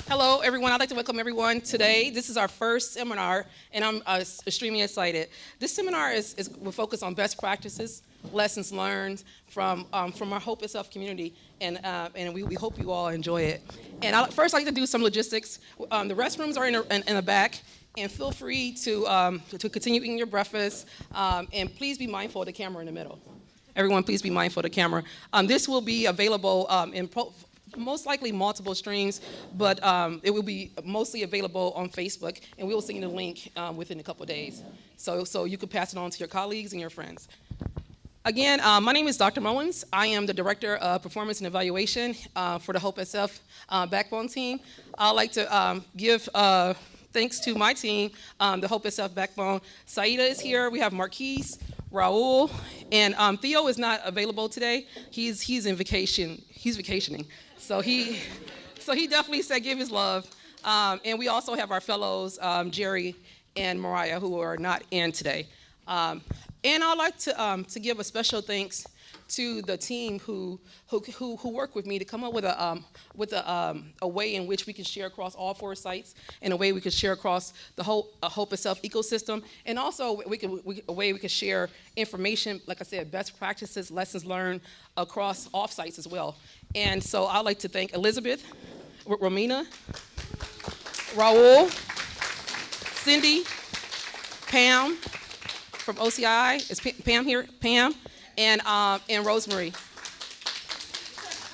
Hello, everyone. I'd like to welcome everyone today. This is our first seminar, and I'm extremely excited. This seminar will focus on best practices, lessons learned from our Hope Itself community, and we hope you all enjoy it. And first, I'd like to do some logistics. The restrooms are in the back, and feel free to continue eating your breakfast, and please be mindful of the camera in the middle. Everyone, please be mindful of the camera. This will be available most likely multiple streams, but it will be mostly available on Facebook, and we will send you the link within a couple of days. So you can pass it on to your colleagues and your friends. Again, my name is Dr. Mullins. I am the Director of Performance and Evaluation for the Hope SF Backbone team. I'd like to give thanks to my team, the Hope SF Backbone. Saida is here. We have Marquise, Raul, and Theo is not available today. He's in vacation. He's vacationing. So he definitely said give his love. And we also have our fellows, Jerry and Mariah, who are not in today. And I'd like to give a special thanks to the team who worked with me to come up with a way in which we can share across all 4 sites, and a way we can share across the whole Hope Itself ecosystem, and also a way we can share information, like I said, best practices, lessons learned across off sites as well. And so I'd like to thank Elizabeth, Romina, Raul, Cindy, Pam from OCI. Is Pam here? Pam. And Rosemarie.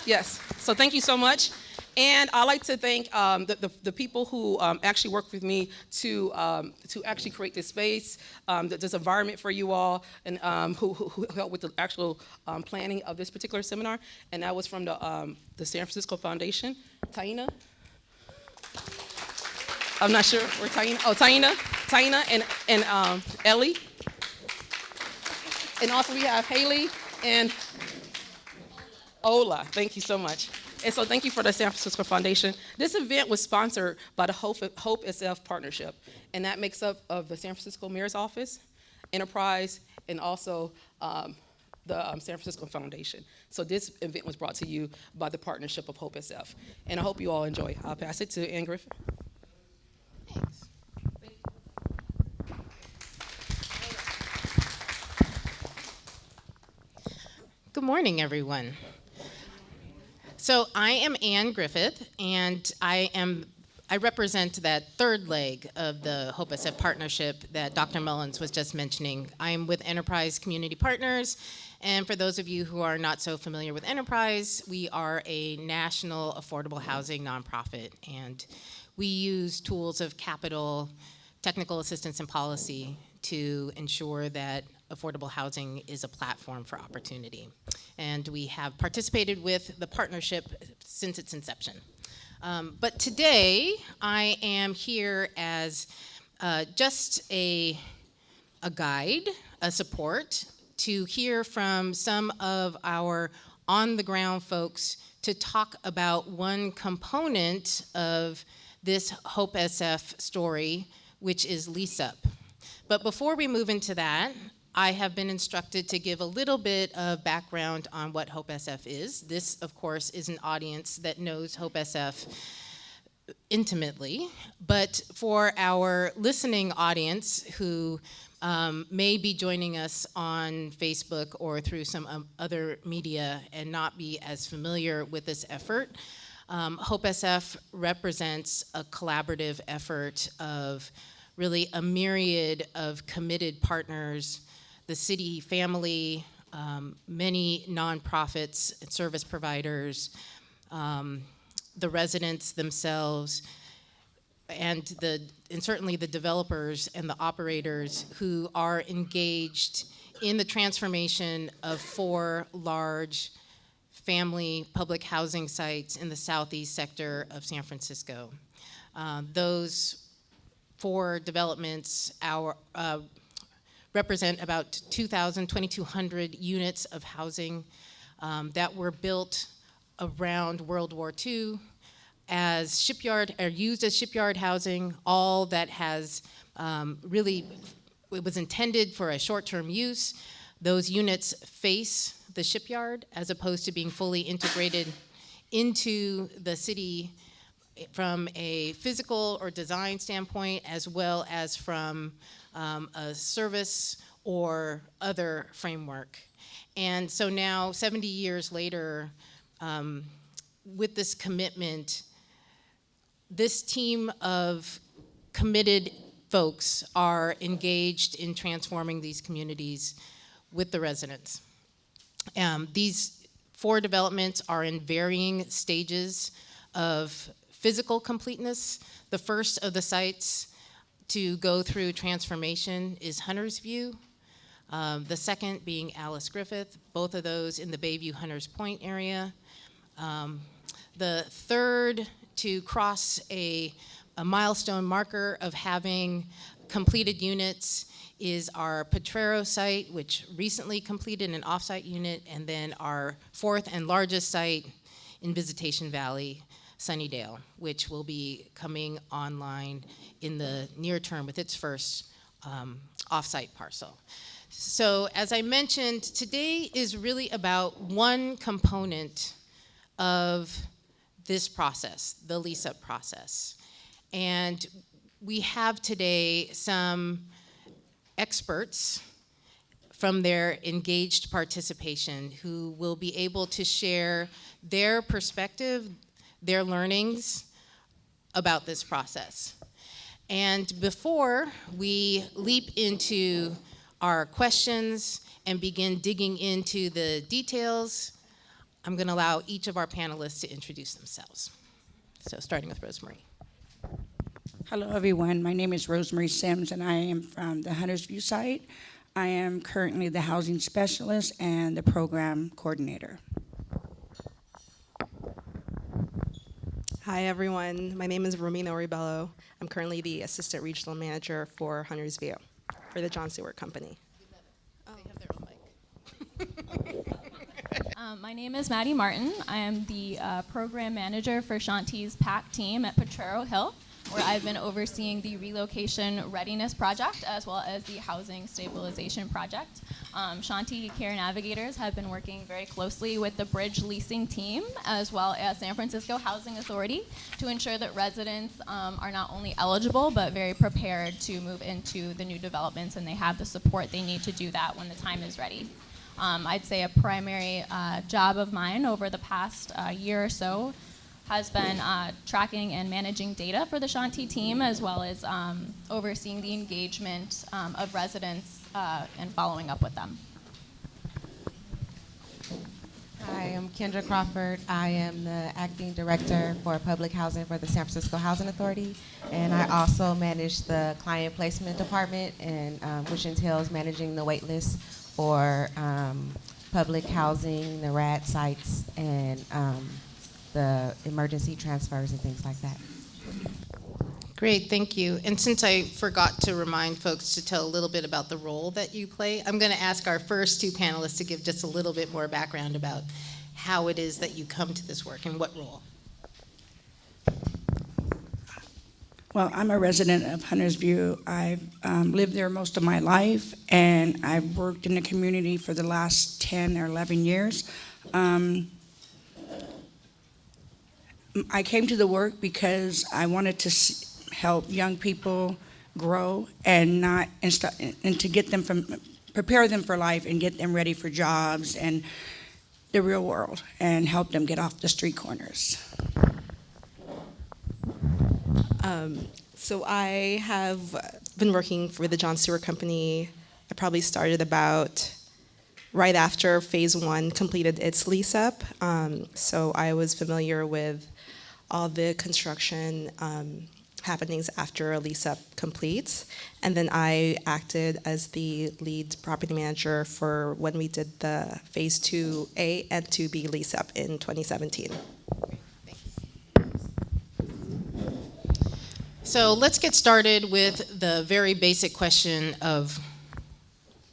Yes, so thank you so much. And I'd like to thank the people who actually worked with me to actually create this space, this environment for you all, and who helped with the actual planning of this particular seminar. And that was from the San Francisco Foundation. Taina? I'm not sure where Taina. Oh, Taina and Ellie. And also we have Haley and Ola. Thank you so much. And so thank you for the San Francisco Foundation. This event was sponsored by the Hope SF Partnership, and that makes up of the San Francisco Mayor's Office, Enterprise, and also the San Francisco Foundation. So this event was brought to you by the partnership of Hope SF. And I hope you all enjoy. I'll pass it to Anne Griffith. Thanks. Good morning, everyone. So I am Anne Griffith, and I represent that third leg of the Hope SF partnership that Dr. Mullins was just mentioning. I'm with Enterprise Community Partners, and for those of you who are not so familiar with Enterprise, we are a national affordable housing nonprofit, and we use tools of capital, technical assistance, and policy to ensure that affordable housing is a platform for opportunity. And we have participated with the partnership since its inception. But today, I am here as just a guide, a support, to hear from some of our on-the-ground folks to talk about one component of this Hope SF story, which is lease up. But before we move into that, I have been instructed to give a little bit of background on what Hope SF is. This, of course, is an audience that knows Hope SF intimately, but for our listening audience who may be joining us on Facebook or through some other media and not be as familiar with this effort, Hope SF represents a collaborative effort of really a myriad of committed partners, the city family, many nonprofits and service providers, the residents themselves, and certainly the developers and the operators who are engaged in the transformation of 4 large family public housing sites in the southeast sector of San Francisco. Those 4 developments represent about 2,200 units of housing that were built around World War II as used as shipyard housing. All that has really, it was intended for a short-term use. Those units face the shipyard as opposed to being fully integrated into the city from a physical or design standpoint, as well as from a service or other framework. And so now, 70 years later, with this commitment, this team of committed folks are engaged in transforming these communities with the residents. These 4 developments are in varying stages of physical completeness. The first of the sites to go through transformation is Hunter's View. The second being Alice Griffith, both of those in the Bayview Hunters Point area. The third to cross a milestone marker of having completed units is our Potrero site, which recently completed an off-site unit, and then our 4th and largest site in Visitation Valley, Sunnydale, which will be coming online in the near term with its first off-site parcel. So as I mentioned, today is really about one component of this process, the lease-up process. And we have today some experts from their engaged participation who will be able to share their perspective, their learnings about this process. And before we leap into our questions and begin digging into the details, I'm going to allow each of our panelists to introduce themselves. So starting with Rosemarie. Hello, everyone. My name is Rosemarie Sims, and I am from the Hunters View site. I am currently the housing specialist and the program coordinator. Hi, everyone. My name is Romina Oribello. I'm currently the assistant regional manager for Hunters View for the John Stewart Company. They have their own mic. My name is Mady Martin. I am the program manager for Shanti's PAC team at Potrero Hill, where I've been overseeing the relocation readiness project as well as the housing stabilization project. Shanti Care Navigators have been working very closely with the bridge leasing team as well as San Francisco Housing Authority to ensure that residents are not only eligible but very prepared to move into the new developments, and they have the support they need to do that when the time is ready. I'd say a primary job of mine over the past year or so has been tracking and managing data for the Shanti team, as well as overseeing the engagement of residents and following up with them. Hi, I'm Kendra Crawford. I am the acting director for public housing for the San Francisco Housing Authority, and I also manage the client placement department, and which entails managing the wait list for public housing, the RAD sites, and the emergency transfers and things like that. Great, thank you. And since I forgot to remind folks to tell a little bit about the role that you play, I'm going to ask our first 2 panelists to give just a little bit more background about how it is that you come to this work and what role. Well, I'm a resident of Hunters View. I've lived there most of my life, and I've worked in the community for the last 10 or 11 years. I came to the work because I wanted to help young people grow and to get them prepare them for life and get them ready for jobs and the real world and help them get off the street corners. So I have been working for the John Stewart Company. I probably started about right after phase 1 completed its lease up. So I was familiar with all the construction happenings after a lease up completes. And then I acted as the lead property manager for when we did the phase 2A and 2B lease up in 2017. So let's get started with the very basic question of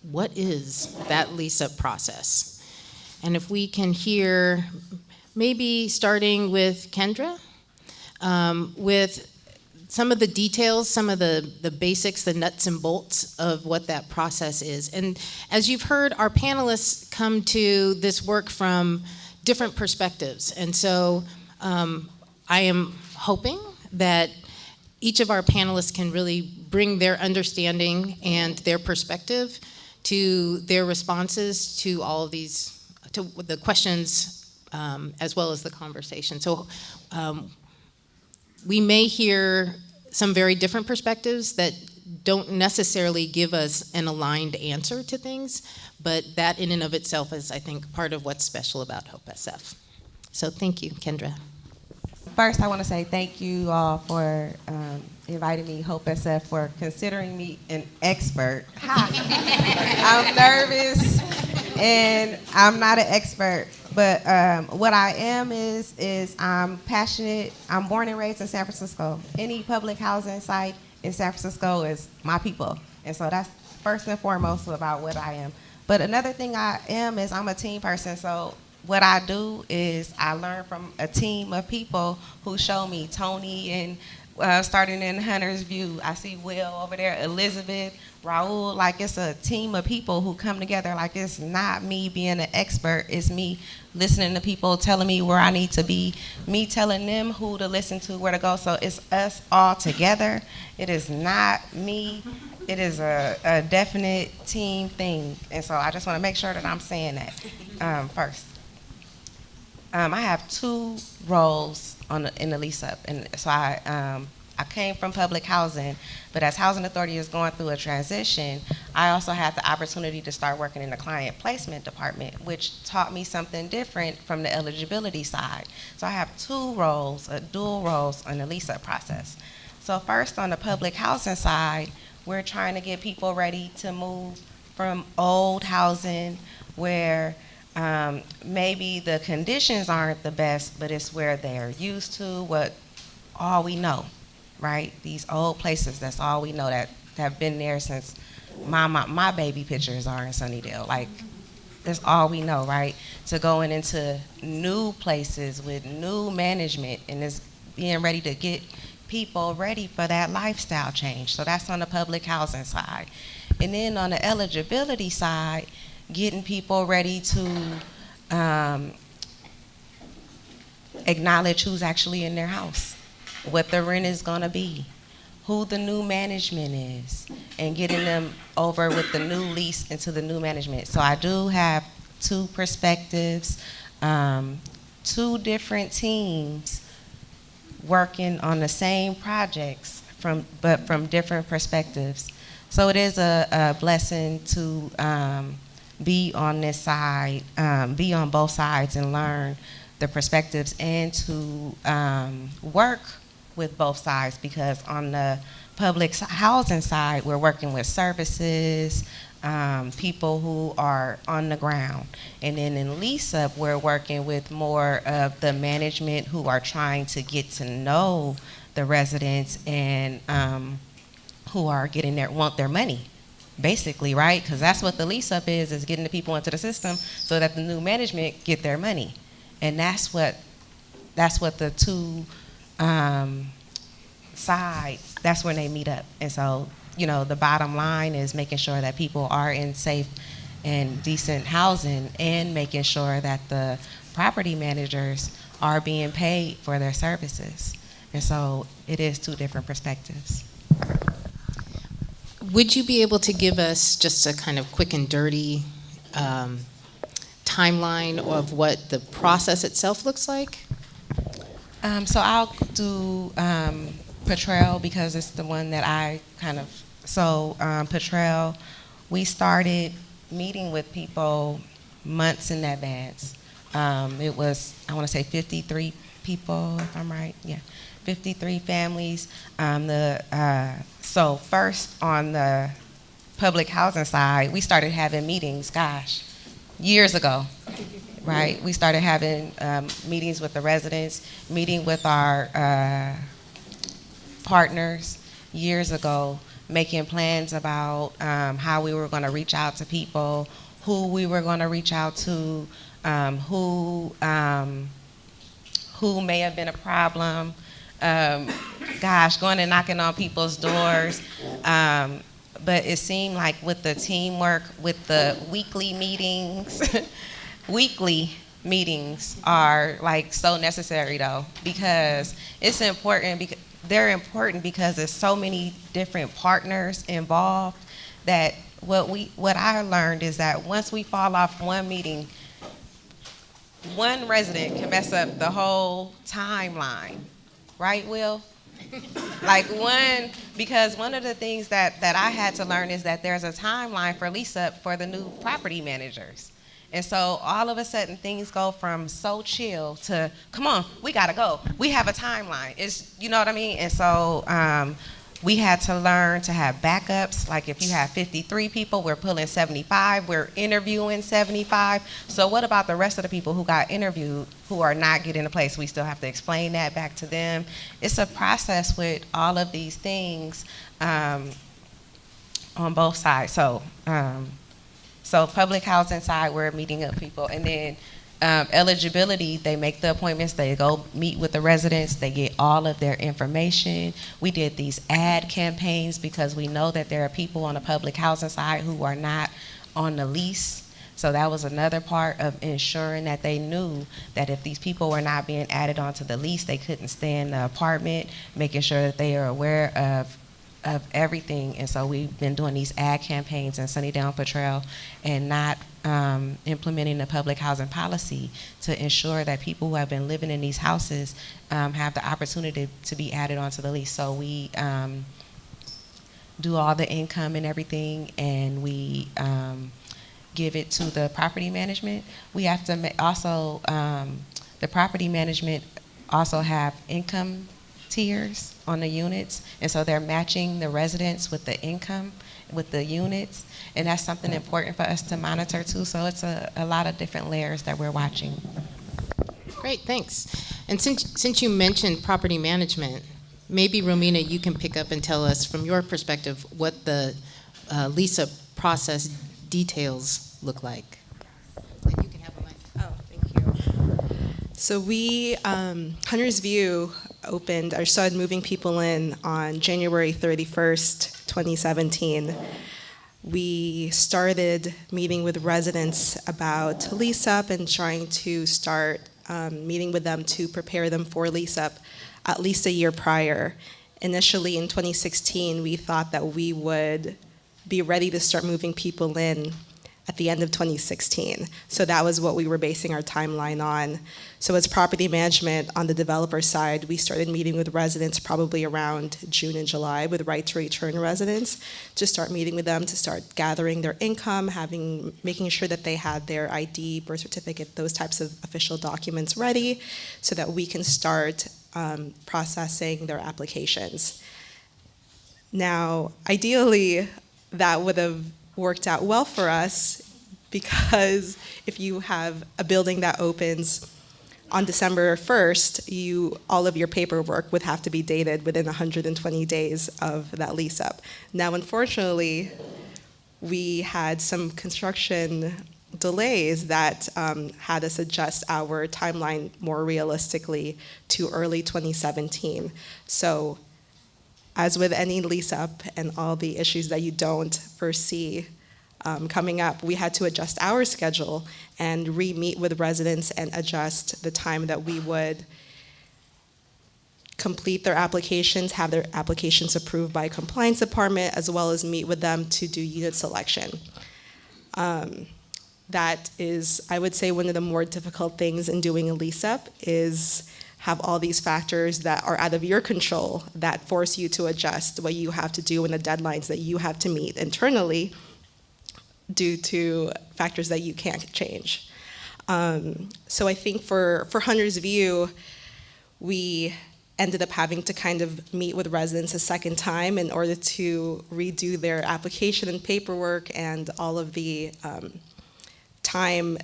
what is that lease-up process? And if we can hear, maybe starting with Kendra, with some of the details, some of the basics, the nuts and bolts of what that process is. And as you've heard, our panelists come to this work from different perspectives. And so I am hoping that each of our panelists can really bring their understanding and their perspective to their responses to all of these, to the questions, as well as the conversation. So we may hear some very different perspectives that don't necessarily give us an aligned answer to things, but that in and of itself is, I think, part of what's special about Hope SF. So thank you, Kendra. First, I want to say thank you all for inviting me, Hope SF, for considering me an expert. I'm nervous, and I'm not an expert, but what I am is I'm passionate. I'm born and raised in San Francisco. Any public housing site in San Francisco is my people, and so that's first and foremost about what I am. But another thing I am is I'm a team person, so what I do is I learn from a team of people who show me. Tony and starting in Hunter's View, I see Will over there, Elizabeth, Raul. Like, it's a team of people who come together. Like, it's not me being an expert, it's me listening to people, telling me where I need to be, me telling them who to listen to, where to go. So it's us all together. It is not me. It is a definite team thing. And so I just want to make sure that I'm saying that first. I have 2 roles in the lease up, and so I came from public housing, but as Housing Authority is going through a transition, I also had the opportunity to start working in the client placement department, which taught me something different from the eligibility side. So I have 2 roles, dual roles in the lease up process. So first, on the public housing side, we're trying to get people ready to move from old housing where maybe the conditions aren't the best, but it's where they're used to, all we know, right? These old places, that's all we know, that have been there since my baby pictures are in Sunnydale. Like, that's all we know, right? To going into new places with new management and is being ready to get people ready for that lifestyle change. So that's on the public housing side. And then on the eligibility side, getting people ready to acknowledge who's actually in their house, what the rent is going to be, who the new management is, and getting them over with the new lease into the new management. So I do have 2 perspectives, 2 different teams working on the same projects but from different perspectives. So it is a blessing to be on this side, be on both sides and learn the perspectives, and to work with both sides, because on the public housing side, we're working with services, people who are on the ground. And then in lease up, we're working with more of the management who are trying to get to know the residents and who are want their money. Basically, right? Because that's what the lease up is getting the people into the system so that the new management get their money. And that's what the 2 sides, that's when they meet up. And so, the bottom line is making sure that people are in safe and decent housing, and making sure that the property managers are being paid for their services. And so it is 2 different perspectives. Would you be able to give us just a kind of quick and dirty timeline of what the process itself looks like? So I'll do Potrero, because it's the one that I Potrero, we started meeting with people months in advance. It was, I want to say 53 people, if I'm right, yeah. 53 families. So first, on the public housing side, we started having meetings, years ago, right? We started having meetings with the residents, meeting with our partners years ago, making plans about how we were going to reach out to people, who we were going to reach out to, who may have been a problem. Going and knocking on people's doors. But it seemed like with the teamwork, with the weekly meetings, weekly, meetings are like so necessary though, because it's important, because they're important because there's so many different partners involved that what I learned is that once we fall off one meeting, one resident can mess up the whole timeline, right, Will? Because one of the things that I had to learn is that there's a timeline for lease up for the new property managers. And so all of a sudden things go from so chill to, come on, we gotta go. We have a timeline. You know what I mean? And so we had to learn to have backups. Like if you have 53 people, we're pulling 75, we're interviewing 75. So what about the rest of the people who got interviewed who are not getting a place? We still have to explain that back to them. It's a process with all of these things on both sides. So public housing side, we're meeting up people. And then eligibility, they make the appointments, they go meet with the residents, they get all of their information. We did these ad campaigns because we know that there are people on the public housing side who are not on the lease. So that was another part of ensuring that they knew that if these people were not being added onto the lease, they couldn't stay in the apartment, making sure that they are aware of everything. And so we've been doing these ad campaigns in Sunnydale Patrol and not implementing the public housing policy to ensure that people who have been living in these houses have the opportunity to be added onto the lease. So we do all the income and everything, and we give it to the property management. We have to also, the property management also have income tiers on the units, and so they're matching the residents with the income, with the units, and that's something important for us to monitor too. So it's a lot of different layers that we're watching. Great, thanks. And since you mentioned property management, maybe Romina, you can pick up and tell us from your perspective what the lease-up process details look like. And you can have a mic. Oh, thank you. So we, Hunter's View opened or started moving people in on January 31st, 2017. We started meeting with residents about lease up and trying to start meeting with them to prepare them for lease up at least a year prior. Initially in 2016, we thought that we would be ready to start moving people in at the end of 2016. So that was what we were basing our timeline on. So as property management on the developer side, we started meeting with residents probably around June and July with right to return residents to start meeting with them, to start gathering their income, making sure that they had their ID, birth certificate, those types of official documents ready so that we can start processing their applications. Now, ideally, that would have worked out well for us, because if you have a building that opens on December 1st, all of your paperwork would have to be dated within 120 days of that lease up. Now, unfortunately, we had some construction delays that had us adjust our timeline more realistically to early 2017. So as with any lease up and all the issues that you don't foresee coming up, we had to adjust our schedule and re-meet with residents and adjust the time that we would complete their applications, have their applications approved by compliance department, as well as meet with them to do unit selection. That is, I would say, one of the more difficult things in doing a lease up is have all these factors that are out of your control that force you to adjust what you have to do and the deadlines that you have to meet internally due to factors that you can't change. So I think for Hunter's View, we ended up having to kind of meet with residents a second time in order to redo their application and paperwork and all of the time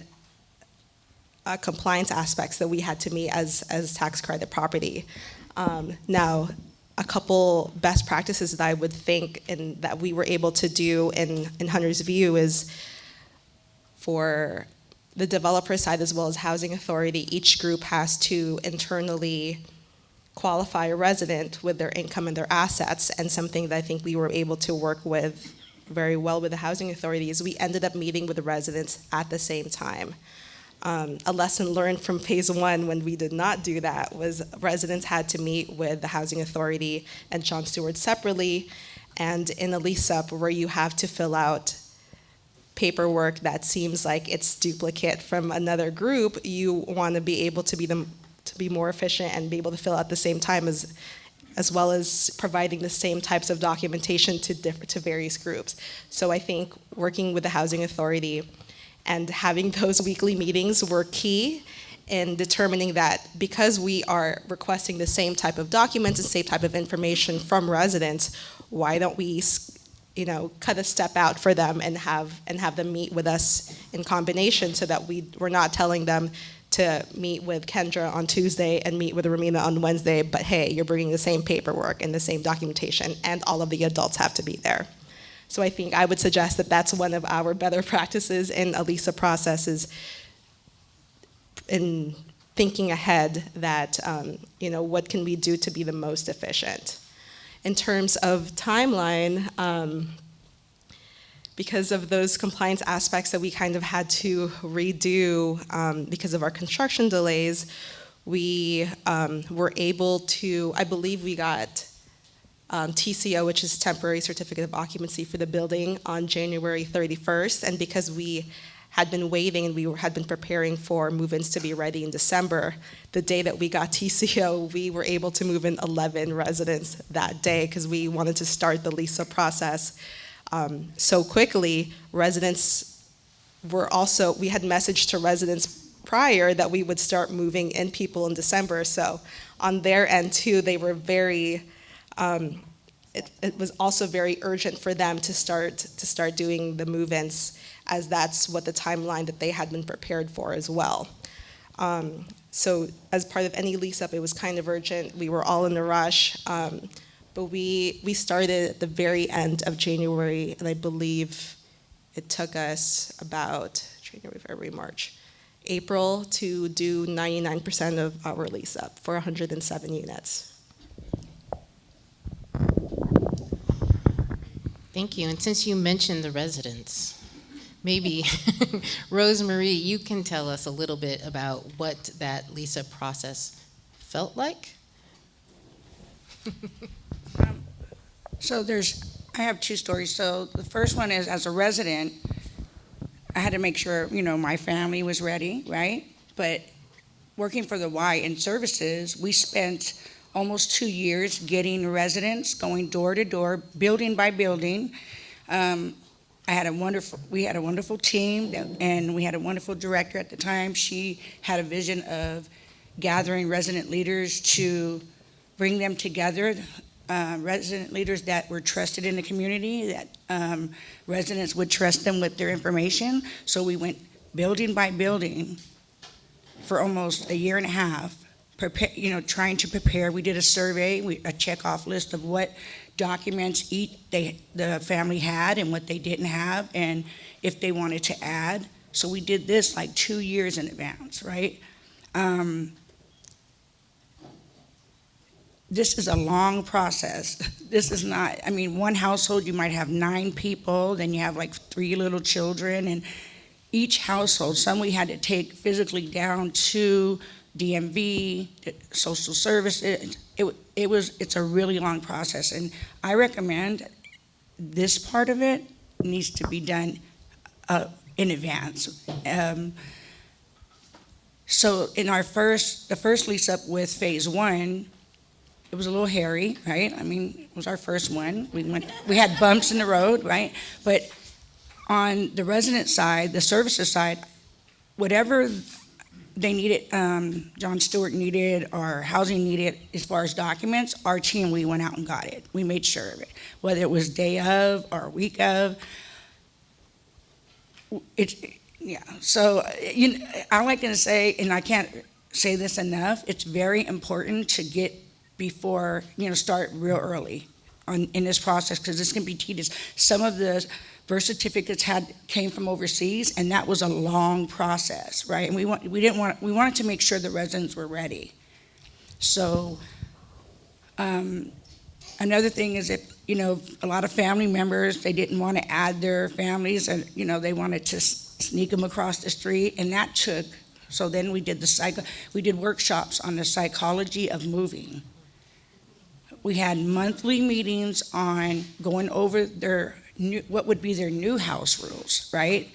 compliance aspects that we had to meet as tax credit property. Now, a couple best practices that I would think and that we were able to do in Hunter's View is for the developer side as well as housing authority, each group has to internally qualify a resident with their income and their assets, and something that I think we were able to work with very well with the housing authority is we ended up meeting with the residents at the same time. A lesson learned from phase one when we did not do that was residents had to meet with the Housing Authority and John Stewart separately, and in a lease-up where you have to fill out paperwork that seems like it's duplicate from another group, you want to be able to be more efficient and be able to fill out the same time as well as providing the same types of documentation to various groups. So I think working with the Housing Authority and having those weekly meetings were key in determining that because we are requesting the same type of documents and same type of information from residents, why don't we cut a step out for them and have them meet with us in combination so that we're not telling them to meet with Kendra on Tuesday and meet with Romina on Wednesday, but hey, you're bringing the same paperwork and the same documentation, and all of the adults have to be there. So I think I would suggest that that's one of our better practices in a LISA process, is in thinking ahead that, what can we do to be the most efficient. In terms of timeline, because of those compliance aspects that we kind of had to redo because of our construction delays, we were able to, I believe we got TCO, which is temporary certificate of occupancy for the building, on January 31st. And because we had been waiting and we had been preparing for move-ins to be ready in December, the day that we got TCO, we were able to move in 11 residents that day because we wanted to start the LISA process so quickly. Residents were also, we had messaged to residents prior that we would start moving in people in December. So on their end too, they were very, it was also very urgent for them to start doing the move-ins, as that's what the timeline that they had been prepared for as well. So as part of any lease-up, it was kind of urgent. We were all in a rush. But we started at the very end of January, and I believe it took us about January, February, March, April to do 99% of our lease-up for 107 units. Thank you. And since you mentioned the residents, maybe Rosemarie, you can tell us a little bit about what that LISA process felt like. So I have two stories. So the first one is, as a resident, I had to make sure, my family was ready, right? But working for the Y in services, we spent almost 2 years getting residents, going door to door, building by building. We had a wonderful team, and we had a wonderful director at the time. She had a vision of gathering resident leaders to bring them together, resident leaders that were trusted in the community, that residents would trust them with their information. So we went building by building for almost a year and a half, trying to prepare. We did a survey, a checkoff list of what documents the family had and what they didn't have, and if they wanted to add. So we did this like 2 years in advance, right? This is a long process. This is not, one household, you might have 9 people, then you have like 3 little children, and each household, some we had to take physically down to DMV, social services. It's a really long process, and I recommend this part of it needs to be done in advance. So in the first lease up with phase 1, it was a little hairy, right? It was our first one. We had bumps in the road, right? But on the resident side, the services side, whatever they needed, John Stewart needed, or housing needed as far as documents, our team, we went out and got it. We made sure of it, whether it was day of or week of. So I like to say, and I can't say this enough, it's very important to get before, start real early in this process, because this can be tedious. Some of the birth certificates came from overseas, and that was a long process, right? And we wanted to make sure the residents were ready. So another thing is, if a lot of family members, they didn't want to add their families, and they wanted to sneak them across the street, and that took So then we did workshops on the psychology of moving. We had monthly meetings on going over what would be their new house rules, right?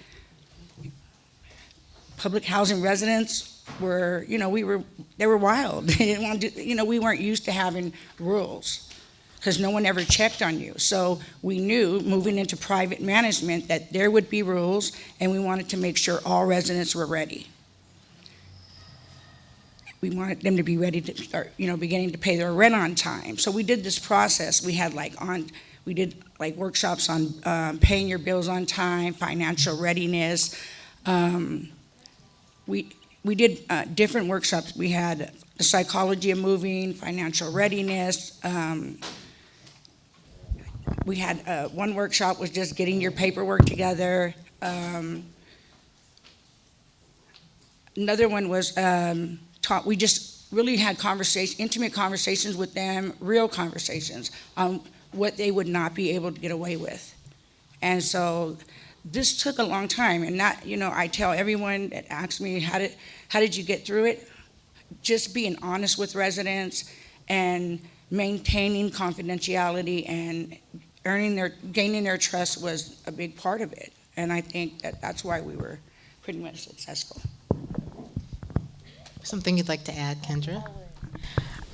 Public housing residents were, they were wild. They didn't want to, we weren't used to having rules because no one ever checked on you. So we knew moving into private management that there would be rules, and we wanted to make sure all residents were ready. We wanted them to be ready to start, beginning to pay their rent on time. So we did this process. We had we did workshops on paying your bills on time, financial readiness. We did different workshops. We had the psychology of moving, financial readiness. We had one workshop was just getting your paperwork together. Another one was we just really had intimate conversations with them, real conversations on what they would not be able to get away with. And so this took a long time, and I tell everyone that asks me, how did you get through it? Just being honest with residents and maintaining confidentiality and gaining their trust was a big part of it. And I think that's why we were pretty much successful. Something you'd like to add, Kendra?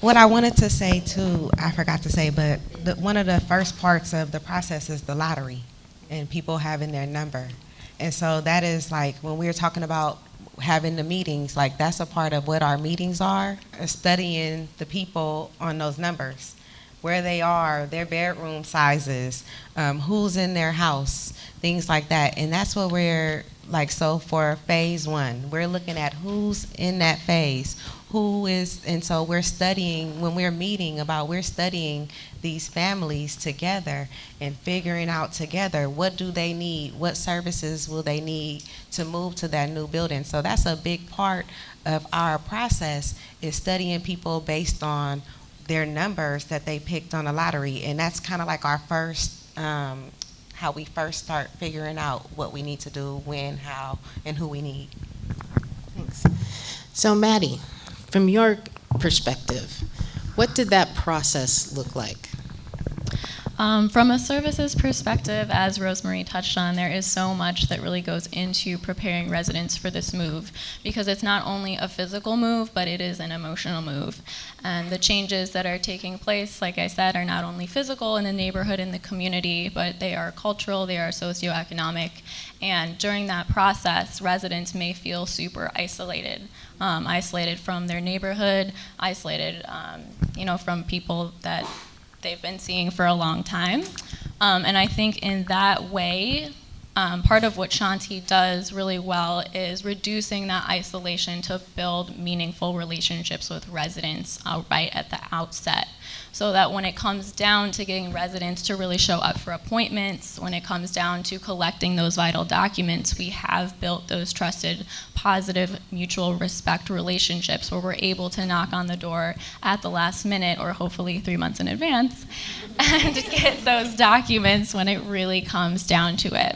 What I wanted to say too, I forgot to say, but one of the first parts of the process is the lottery and people having their number. And so that is when we're talking about having the meetings, that's a part of what our meetings are, studying the people on those numbers, where they are, their bedroom sizes, who's in their house, things like that. And that's what we're so for phase one, we're looking at who's in that phase, and so we're studying, when we're meeting we're studying these families together and figuring out together what do they need, what services will they need to move to that new building. So that's a big part of our process, is studying people based on their numbers that they picked on the lottery. And that's kind of our first, how we first start figuring out what we need to do, when, how, and who we need. Thanks. So Mady, from your perspective, what did that process look like? From a services perspective, as Rosemarie touched on, there is so much that really goes into preparing residents for this move, because it's not only a physical move, but it is an emotional move. And the changes that are taking place, like I said, are not only physical in the neighborhood and the community, but they are cultural, they are socioeconomic. And during that process, residents may feel super isolated, isolated from their neighborhood, isolated, from people that they've been seeing for a long time. And I think in that way, part of what Shanti does really well is reducing that isolation to build meaningful relationships with residents right at the outset. So that when it comes down to getting residents to really show up for appointments, when it comes down to collecting those vital documents, we have built those trusted, positive, mutual respect relationships where we're able to knock on the door at the last minute, or hopefully 3 months in advance, and get those documents when it really comes down to it.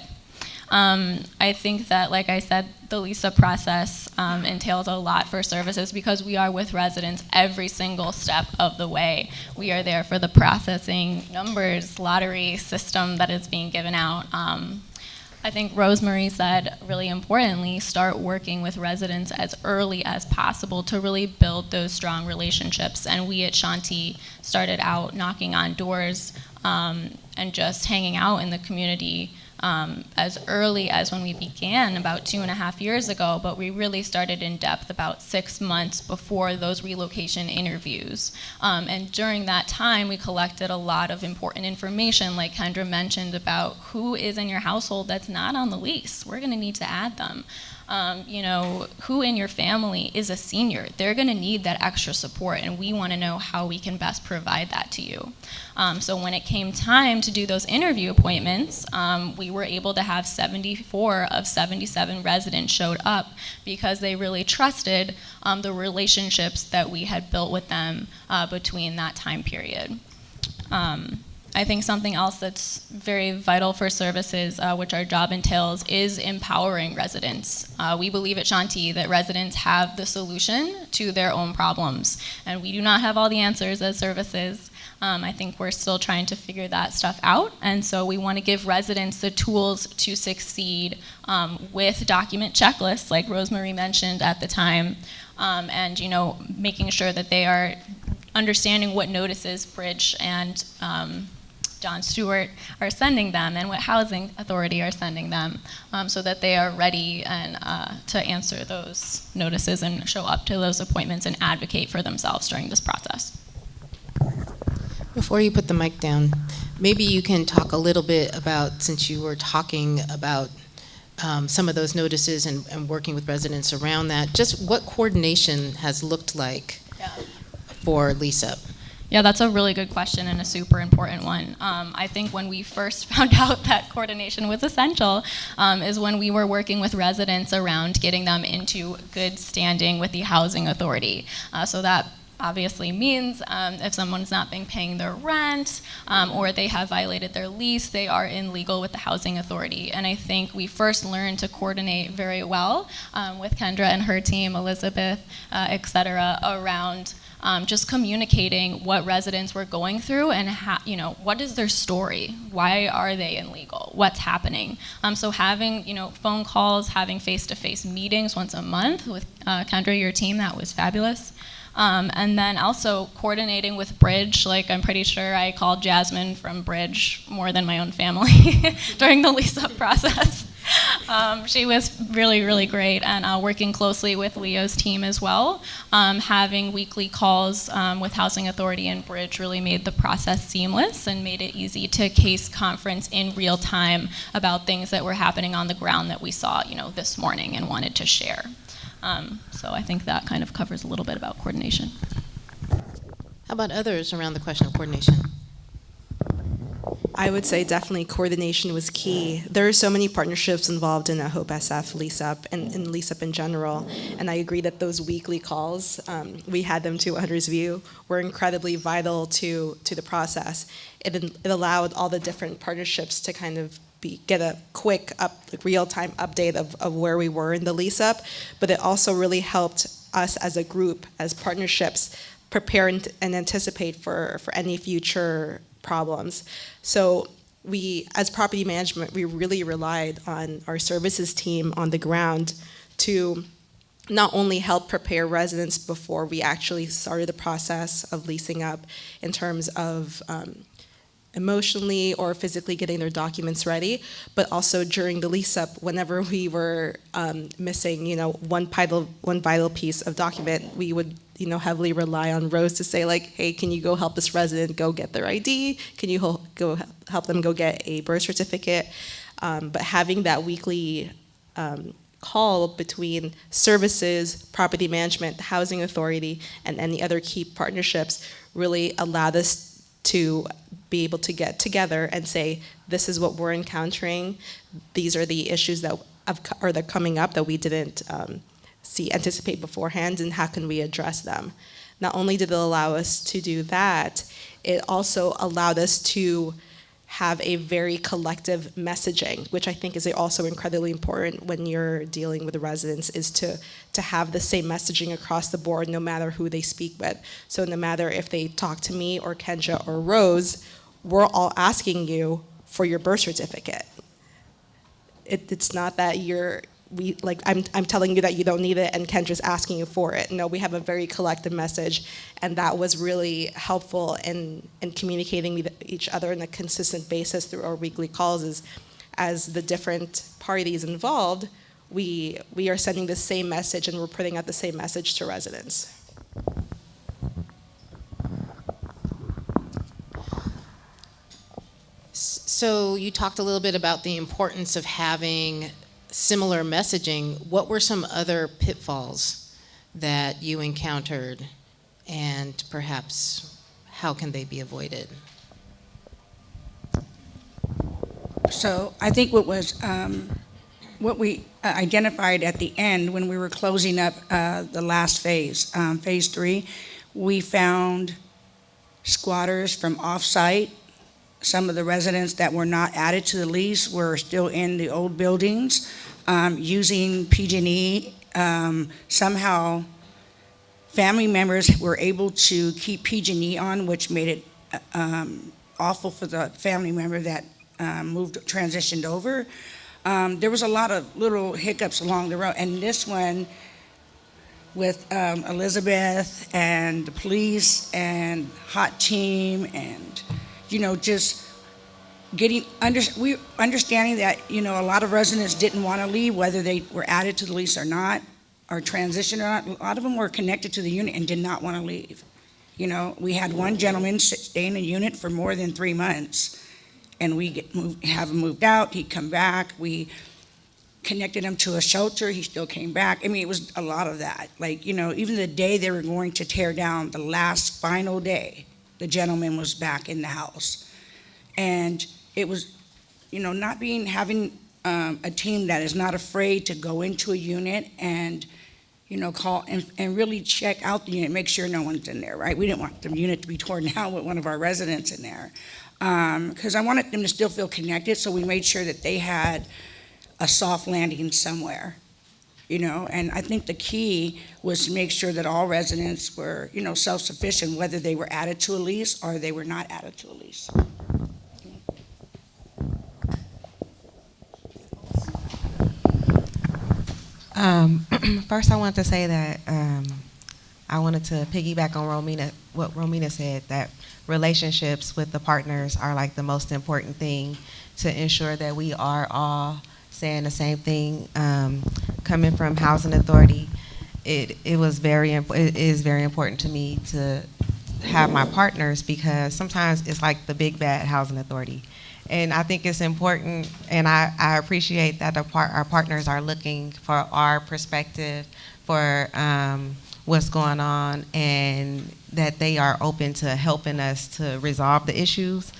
I think that, like I said, the LISA process entails a lot for services because we are with residents every single step of the way. We are there for the processing, numbers, lottery system that is being given out. I think Rosemarie said, really importantly, start working with residents as early as possible to really build those strong relationships. And we at Shanti started out knocking on doors and just hanging out in the community as early as when we began about 2.5 years ago, but we really started in depth about 6 months before those relocation interviews. And during that time, we collected a lot of important information, like Kendra mentioned, about who is in your household that's not on the lease. We're gonna need to add them. Who in your family is a senior? They're gonna need that extra support, and we wanna know how we can best provide that to you. So when it came time to do those interview appointments, we were able to have 74 of 77 residents showed up because they really trusted the relationships that we had built with them between that time period. I think something else that's very vital for services, which our job entails, is empowering residents. We believe at Shanti that residents have the solution to their own problems, and we do not have all the answers as services. I think we're still trying to figure that stuff out, and so we want to give residents the tools to succeed with document checklists, like Rosemarie mentioned at the time, and making sure that they are understanding what notices Bridge and John Stewart are sending them and what Housing Authority are sending them, so that they are ready and to answer those notices and show up to those appointments and advocate for themselves during this process. Before you put the mic down, maybe you can talk a little bit about, since you were talking about some of those notices and working with residents around that, just what coordination has looked like for lease-up. Yeah, that's a really good question and a super important one. I think when we first found out that coordination was essential is when we were working with residents around getting them into good standing with the Housing Authority. So that obviously means if someone's not been paying their rent or they have violated their lease, they are in legal with the Housing Authority. And I think we first learned to coordinate very well with Kendra and her team, Elizabeth, et cetera, around just communicating what residents were going through and what is their story? Why are they in legal? What's happening? So having phone calls, having face-to-face meetings once a month with Kendra, your team, that was fabulous. And then also coordinating with Bridge. Like, I'm pretty sure I called Jasmine from Bridge more than my own family during the lease-up process. She was really, really great, and working closely with Leo's team as well. Having weekly calls with Housing Authority and Bridge really made the process seamless and made it easy to case conference in real time about things that were happening on the ground that we saw, this morning and wanted to share. So I think that kind of covers a little bit about coordination. How about others around the question of coordination? I would say definitely coordination was key. There are so many partnerships involved in a Hope SF lease-up and in lease-up in general, and I agree that those weekly calls, we had them to Hunter's View, were incredibly vital to the process. It allowed all the different partnerships to kind of get a quick real-time update of where we were in the lease-up, but it also really helped us as a group, as partnerships, prepare and anticipate for any future problems. So we, as property management, we really relied on our services team on the ground to not only help prepare residents before we actually started the process of leasing up in terms of emotionally or physically getting their documents ready, but also during the lease-up, whenever we were missing, one vital piece of document, we would, heavily rely on Rose to say, like, hey, can you go help this resident go get their ID? Can you go help them go get a birth certificate? But having that weekly call between services, property management, the Housing Authority, and any other key partnerships really allowed us to be able to get together and say, this is what we're encountering, these are the issues that are coming up that we didn't anticipate beforehand, and how can we address them. Not only did it allow us to do that, it also allowed us to have a very collective messaging, which I think is also incredibly important when you're dealing with the residents, is to have the same messaging across the board, no matter who they speak with. So no matter if they talk to me or Kendra or Rose, we're all asking you for your birth certificate. It's not that I'm telling you that you don't need it and Kendra's asking you for it. No, we have a very collective message, and that was really helpful in communicating with each other on a consistent basis through our weekly calls. As the different parties involved, we are sending the same message and we're putting out the same message to residents. So you talked a little bit about the importance of having similar messaging. What were some other pitfalls that you encountered, and perhaps how can they be avoided? So I think what we identified at the end when we were closing up the last phase, phase 3, we found squatters from off-site some of the residents that were not added to the lease were still in the old buildings, using PG&E. Somehow, family members were able to keep PG&E on, which made it awful for the family member that transitioned over. There was a lot of little hiccups along the road, and this one with Elizabeth and the police and hot team and, just understanding that, a lot of residents didn't want to leave, whether they were added to the lease or not, or transitioned or not. A lot of them were connected to the unit and did not want to leave. We had one gentleman stay in a unit for more than 3 months, and we have him moved out. He'd come back. We connected him to a shelter. He still came back. I mean, it was a lot of that. Like, even the day they were going to tear down, the last final day, the gentleman was back in the house. And it was, having a team that is not afraid to go into a unit and, call and really check out the unit, make sure no one's in there, right? We didn't want the unit to be torn down with one of our residents in there. Because I wanted them to still feel connected, so we made sure that they had a soft landing somewhere, and I think the key was to make sure that all residents were, self-sufficient, whether they were added to a lease or they were not added to a lease. First, I wanted to say that I wanted to piggyback on what Romina said, that relationships with the partners are like the most important thing to ensure that we are all saying the same thing. Coming from Housing Authority, it is very important to me to have my partners, because sometimes it's like the big bad Housing Authority. And I think it's important, and I appreciate that our partners are looking for our perspective, for what's going on, and that they are open to helping us to resolve the issues.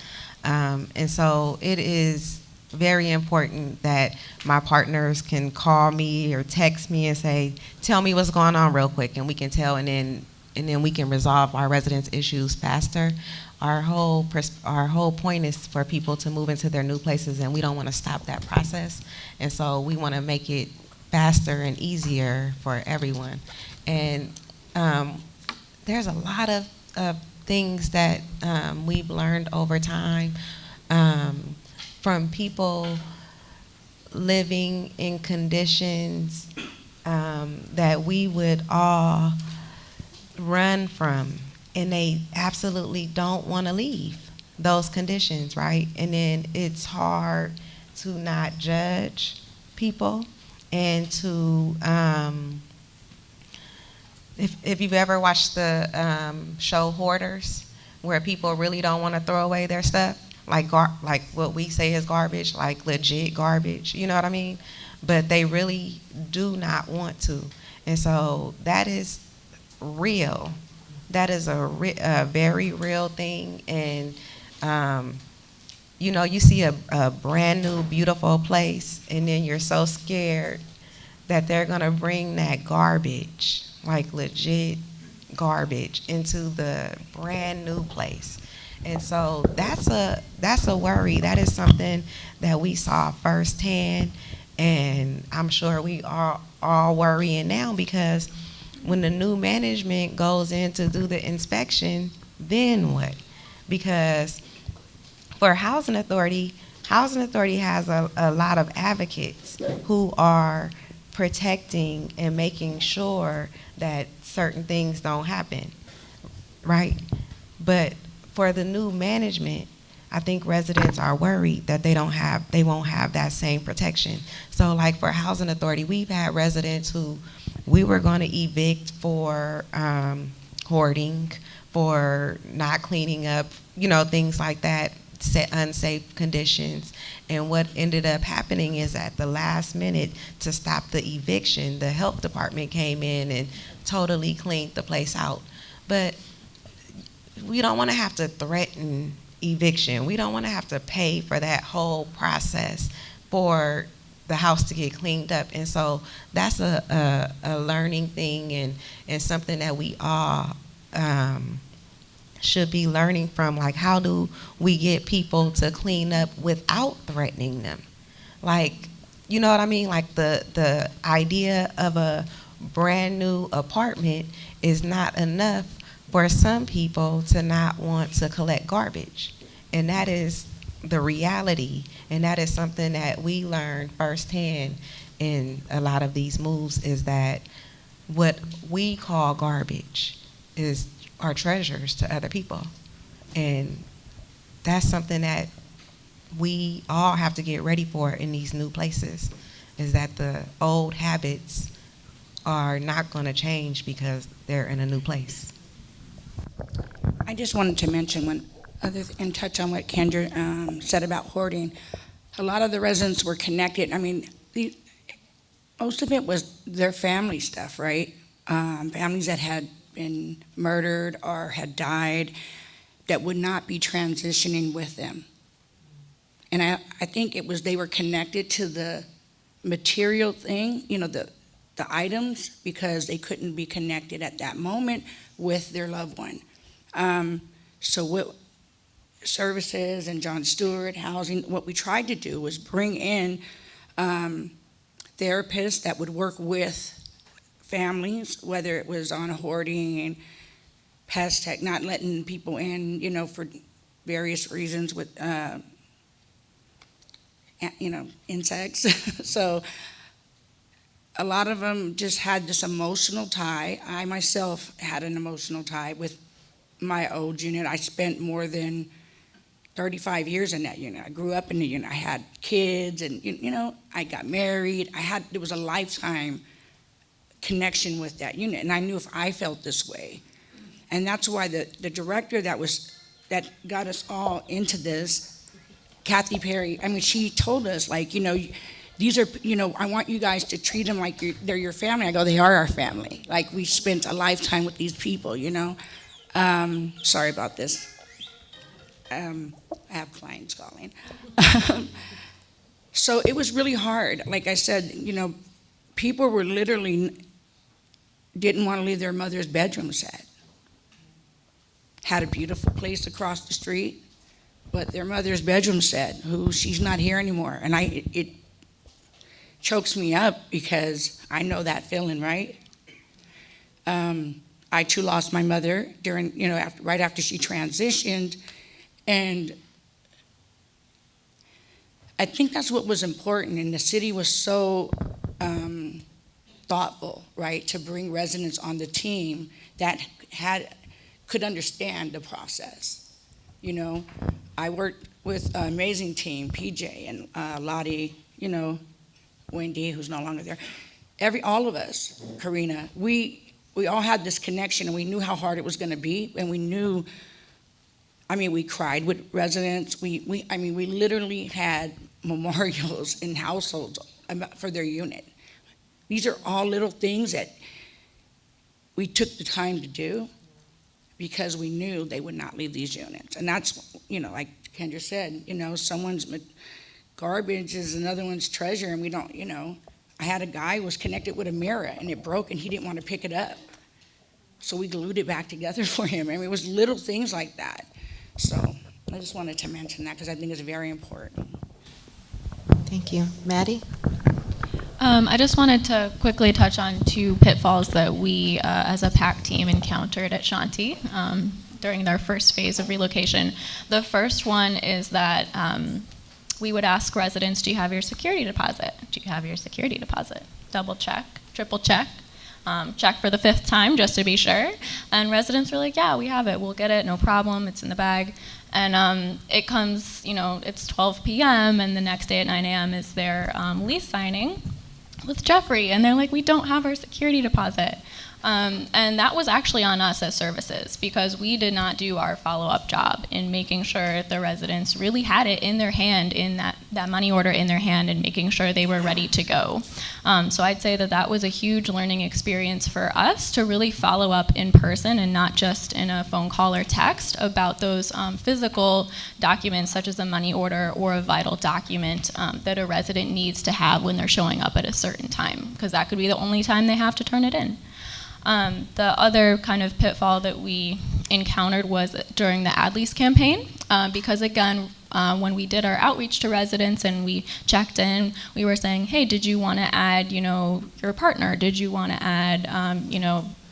And so it is very important that my partners can call me or text me and say, tell me what's going on real quick, and we can tell, and then we can resolve our residents' issues faster. Our whole point is for people to move into their new places, and we don't want to stop that process. And so we want to make it faster and easier for everyone. And there's a lot of things that we've learned over time from people living in conditions that we would all run from, and they absolutely don't want to leave those conditions, right? And then it's hard to not judge people, and to if you've ever watched the show Hoarders, where people really don't want to throw away their stuff, like what we say is garbage, like legit garbage, you know what I mean? But they really do not want to. And so that is real. That is a very real thing. And, you see a brand new, beautiful place, and then you're so scared that they're going to bring that garbage, like legit garbage, into the brand new place. And so that's a worry. That is something that we saw firsthand, and I'm sure we are all worrying now, because when the new management goes in to do the inspection, then what? Because for Housing Authority has a lot of advocates who are protecting and making sure that certain things don't happen, right? But for the new management, I think residents are worried that they won't have that same protection. So like for Housing Authority, we've had residents who we were going to evict for hoarding, for not cleaning up, things like that, unsafe conditions. And what ended up happening is at the last minute, to stop the eviction, the health department came in and totally cleaned the place out. But we don't want to have to threaten eviction. We don't want to have to pay for that whole process for the house to get cleaned up. And so that's a learning thing, and something that we all should be learning from. Like, how do we get people to clean up without threatening them? Like, you know what I mean? Like, the idea of a brand new apartment is not enough for some people to not want to collect garbage. And that is the reality. And that is something that we learned firsthand in a lot of these moves, is that what we call garbage are treasures to other people. And that's something that we all have to get ready for in these new places, is that the old habits are not going to change because they're in a new place. I just wanted to mention and touch on what Kendra said about hoarding. A lot of the residents were connected. I mean, most of it was their family stuff, right? Families that had been murdered or had died that would not be transitioning with them. And I think it was they were connected to the material thing, you know, the items, because they couldn't be connected at that moment with their loved one. So what services and John Stewart Housing, what we tried to do was bring in therapists that would work with families, whether it was on hoarding and pest tech, not letting people in, you know, for various reasons with, you know, insects. So a lot of them just had this emotional tie. I myself had an emotional tie with my old unit. I spent more than 35 years in that unit. I grew up in the unit. I had kids, and you know, I got married. There was a lifetime connection with that unit, and I knew if I felt this way. And that's why the director that got us all into this, Kathy Perry, I mean, she told us, like, you know, these are, you know, I want you guys to treat them like they're your family. I go, they are our family. Like, we spent a lifetime with these people, you know. Sorry about this. I have clients calling. So it was really hard. Like I said, you know, people were literally didn't want to leave their mother's bedroom set. Had a beautiful place across the street, but their mother's bedroom set, she's not here anymore. And it chokes me up because I know that feeling, right? I too lost my mother during, you know, right after she transitioned. And I think that's what was important, and the city was so thoughtful, right, to bring residents on the team that could understand the process. You know, I worked with an amazing team, PJ and Lottie, you know, Wendy, who's no longer there. All of us, Karina, we all had this connection, and we knew how hard it was going to be, and we knew. I mean, we cried with residents. We literally had memorials in households for their unit. These are all little things that we took the time to do because we knew they would not leave these units. And that's, you know, like Kendra said, you know, someone's garbage is another one's treasure, and we don't, you know. I had a guy who was connected with a mirror, and it broke, and he didn't want to pick it up. So we glued it back together for him. I mean, it was little things like that. So I just wanted to mention that because I think it's very important. Thank you. Mady? I just wanted to quickly touch on two pitfalls that we, as a PAC team, encountered at Shanti during their first phase of relocation. The first one is that we would ask residents, do you have your security deposit? Do you have your security deposit? Double check, triple check. Check for the 5th time just to be sure. And residents were like, yeah, we have it. We'll get it. No problem. It's in the bag. And it comes, you know, it's 12 p.m. and the next day at 9 a.m. is their lease signing with Jeffrey. And they're like, we don't have our security deposit. And that was actually on us as services because we did not do our follow-up job in making sure the residents really had it in their hand, in that money order in their hand, and making sure they were ready to go. So I'd say that was a huge learning experience for us to really follow up in person and not just in a phone call or text about those physical documents such as a money order or a vital document that a resident needs to have when they're showing up at a certain time, because that could be the only time they have to turn it in. The other kind of pitfall that we encountered was during the ad lease campaign, because again, when we did our outreach to residents and we checked in, we were saying, hey, did you want to add, your partner? Did you want to add,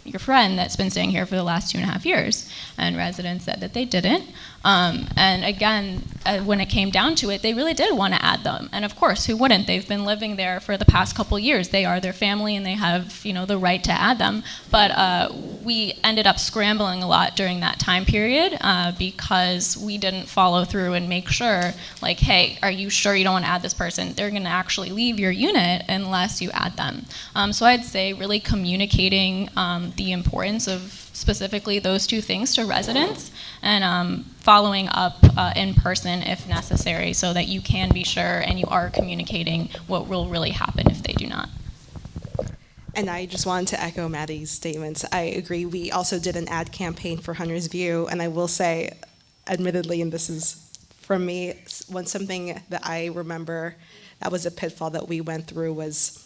your friend that's been staying here for the last 2.5 years? And residents said that they didn't. And again, when it came down to it, they really did want to add them. And of course, who wouldn't? They've been living there for the past couple years. They are their family and they have, the right to add them. But we ended up scrambling a lot during that time period because we didn't follow through and make sure, like, hey, are you sure you don't want to add this person? They're going to actually leave your unit unless you add them. So I'd say really communicating the importance of specifically those two things to residents, and following up in person if necessary, so that you can be sure and you are communicating what will really happen if they do not. And I just wanted to echo Maddie's statements. I agree. We also did an ad campaign for Hunter's View, and I will say, admittedly, and this is from me, something that I remember that was a pitfall that we went through was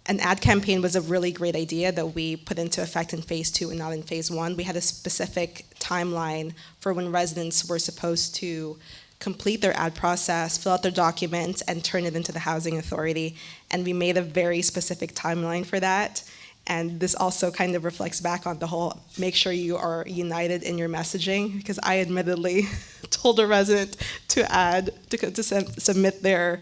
an ad campaign was a really great idea that we put into effect in phase 2 and not in phase 1. We had a specific timeline for when residents were supposed to complete their ad process, fill out their documents, and turn it into the housing authority. And we made a very specific timeline for that. And this also kind of reflects back on the whole, make sure you are united in your messaging, because I admittedly told a resident to submit their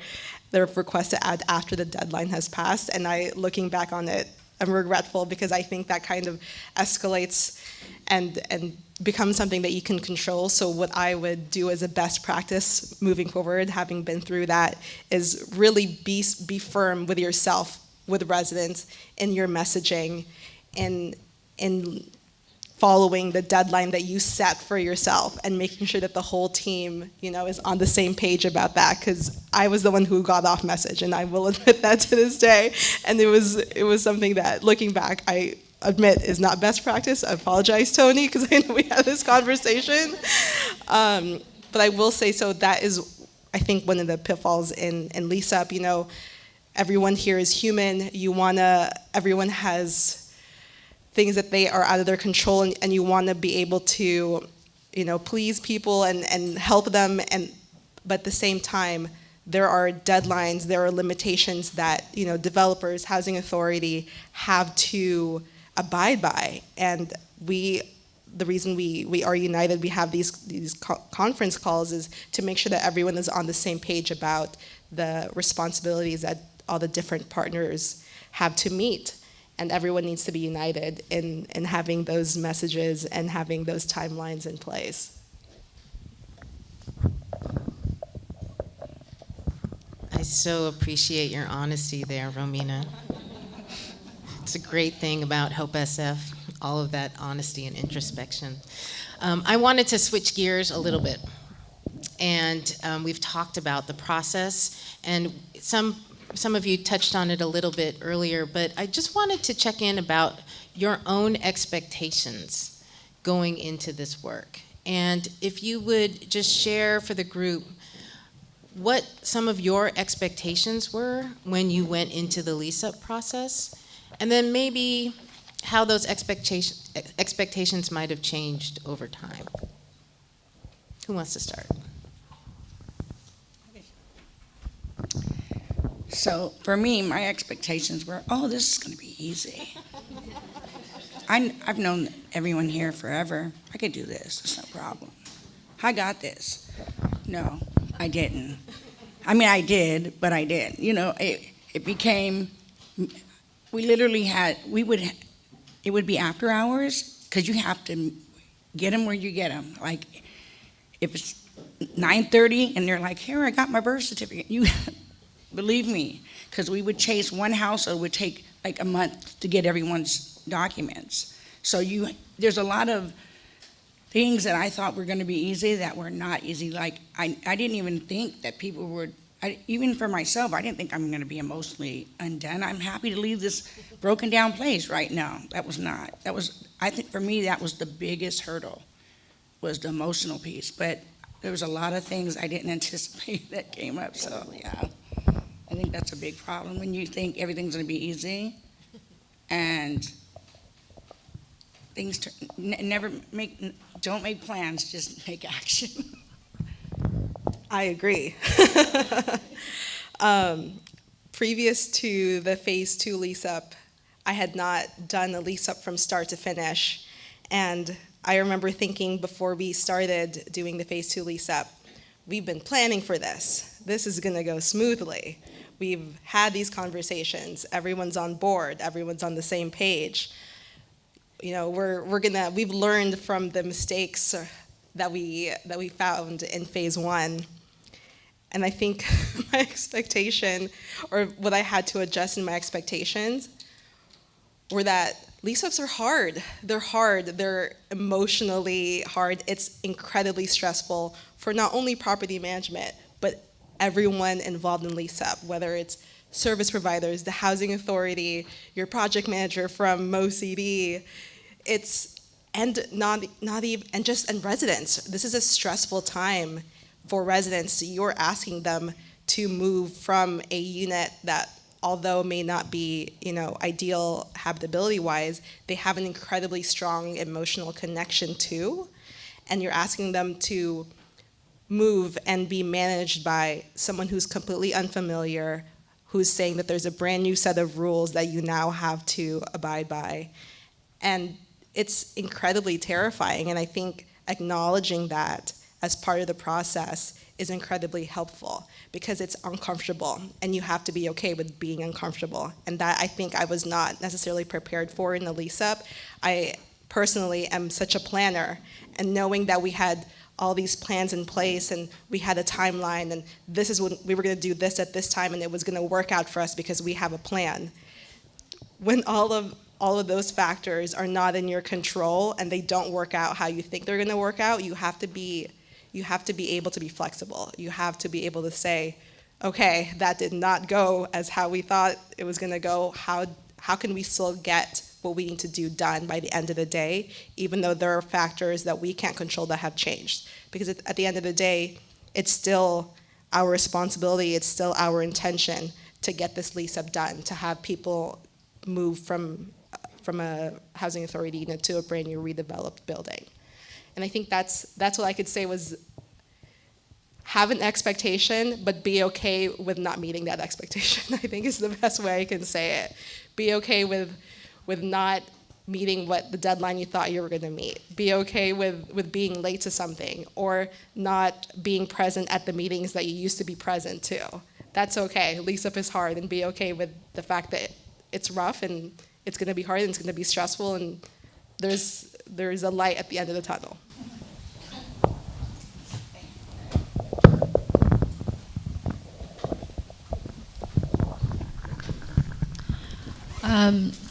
request to add after the deadline has passed, and looking back on it, I'm regretful because I think that kind of escalates and becomes something that you can control. So what I would do as a best practice moving forward, having been through that, is really be firm with yourself, with residents, in your messaging, in following the deadline that you set for yourself, and making sure that the whole team, is on the same page about that. Because I was the one who got off message, and I will admit that to this day. And it was something that, looking back, I admit is not best practice. I apologize, Tony, because I know we had this conversation. But I will say, so that is, I think, one of the pitfalls in lease up. Everyone here is human. Everyone has things that they are out of their control, and you want to be able to, please people and help them, but at the same time, there are deadlines, there are limitations that, developers, housing authority have to abide by. And the reason we are united, we have these conference calls, is to make sure that everyone is on the same page about the responsibilities that all the different partners have to meet. And everyone needs to be united in having those messages and having those timelines in place. I so appreciate your honesty there, Romina. It's a great thing about Hope SF, all of that honesty and introspection. I wanted to switch gears a little bit. And we've talked about the process, and some of you touched on it a little bit earlier, but I just wanted to check in about your own expectations going into this work. And if you would just share for the group what some of your expectations were when you went into the lease-up process, and then maybe how those expectations might have changed over time. Who wants to start? So for me, my expectations were, this is going to be easy. I've known everyone here forever. I could do this. It's no problem. I got this. No, I didn't. I mean, I did, but I didn't. It became, it would be after hours, because you have to get them where you get them. Like, if it's 9:30 and they're like, here, I got my birth certificate. Believe me, because we would chase one house, so it would take like a month to get everyone's documents. So there's a lot of things that I thought were going to be easy that were not easy. Like, I didn't even think that people would, even for myself, I didn't think I'm going to be emotionally undone. I'm happy to leave this broken down place right now. I think for me, that was the biggest hurdle, was the emotional piece. But there was a lot of things I didn't anticipate that came up, so yeah. I think that's a big problem when you think everything's going to be easy, and don't make plans, just make action. I agree. Previous to the phase 2 lease up, I had not done a lease up from start to finish. And I remember thinking before we started doing the phase 2 lease up, we've been planning for this. This is gonna go smoothly. We've had these conversations. Everyone's on board. Everyone's on the same page. You know, we've learned from the mistakes that we found in phase 1. And I think my expectation, or what I had to adjust in my expectations, were that lease-ups are hard. They're hard. They're emotionally hard. It's incredibly stressful for not only property management, but everyone involved in lease-up, whether it's service providers, the housing authority, your project manager from MoCD, and residents. This is a stressful time for residents. You're asking them to move from a unit that, although may not be, ideal habitability-wise, they have an incredibly strong emotional connection to, and you're asking them to move and be managed by someone who's completely unfamiliar, who's saying that there's a brand new set of rules that you now have to abide by. And it's incredibly terrifying, and I think acknowledging that as part of the process is incredibly helpful, because it's uncomfortable and you have to be okay with being uncomfortable. And that, I think, I was not necessarily prepared for in the lease up. I personally am such a planner, and knowing that we had all these plans in place and we had a timeline, and this is when we were gonna do this at this time, and it was gonna work out for us because we have a plan. When all of those factors are not in your control and they don't work out how you think they're gonna work out, you have to be able to be flexible. You have to be able to say, okay, that did not go as how we thought it was gonna go. How can we still get what we need to do done by the end of the day, even though there are factors that we can't control that have changed? Because at the end of the day, it's still our responsibility, it's still our intention to get this lease up done, to have people move from a housing authority unit to a brand new redeveloped building. And I think that's what I could say was, have an expectation, but be okay with not meeting that expectation, I think is the best way I can say it. Be okay with not meeting what the deadline you thought you were gonna meet. Be okay with being late to something, or not being present at the meetings that you used to be present to. That's okay. Lease up is hard, and be okay with the fact that it's rough and it's gonna be hard and it's gonna be stressful, and there's a light at the end of the tunnel.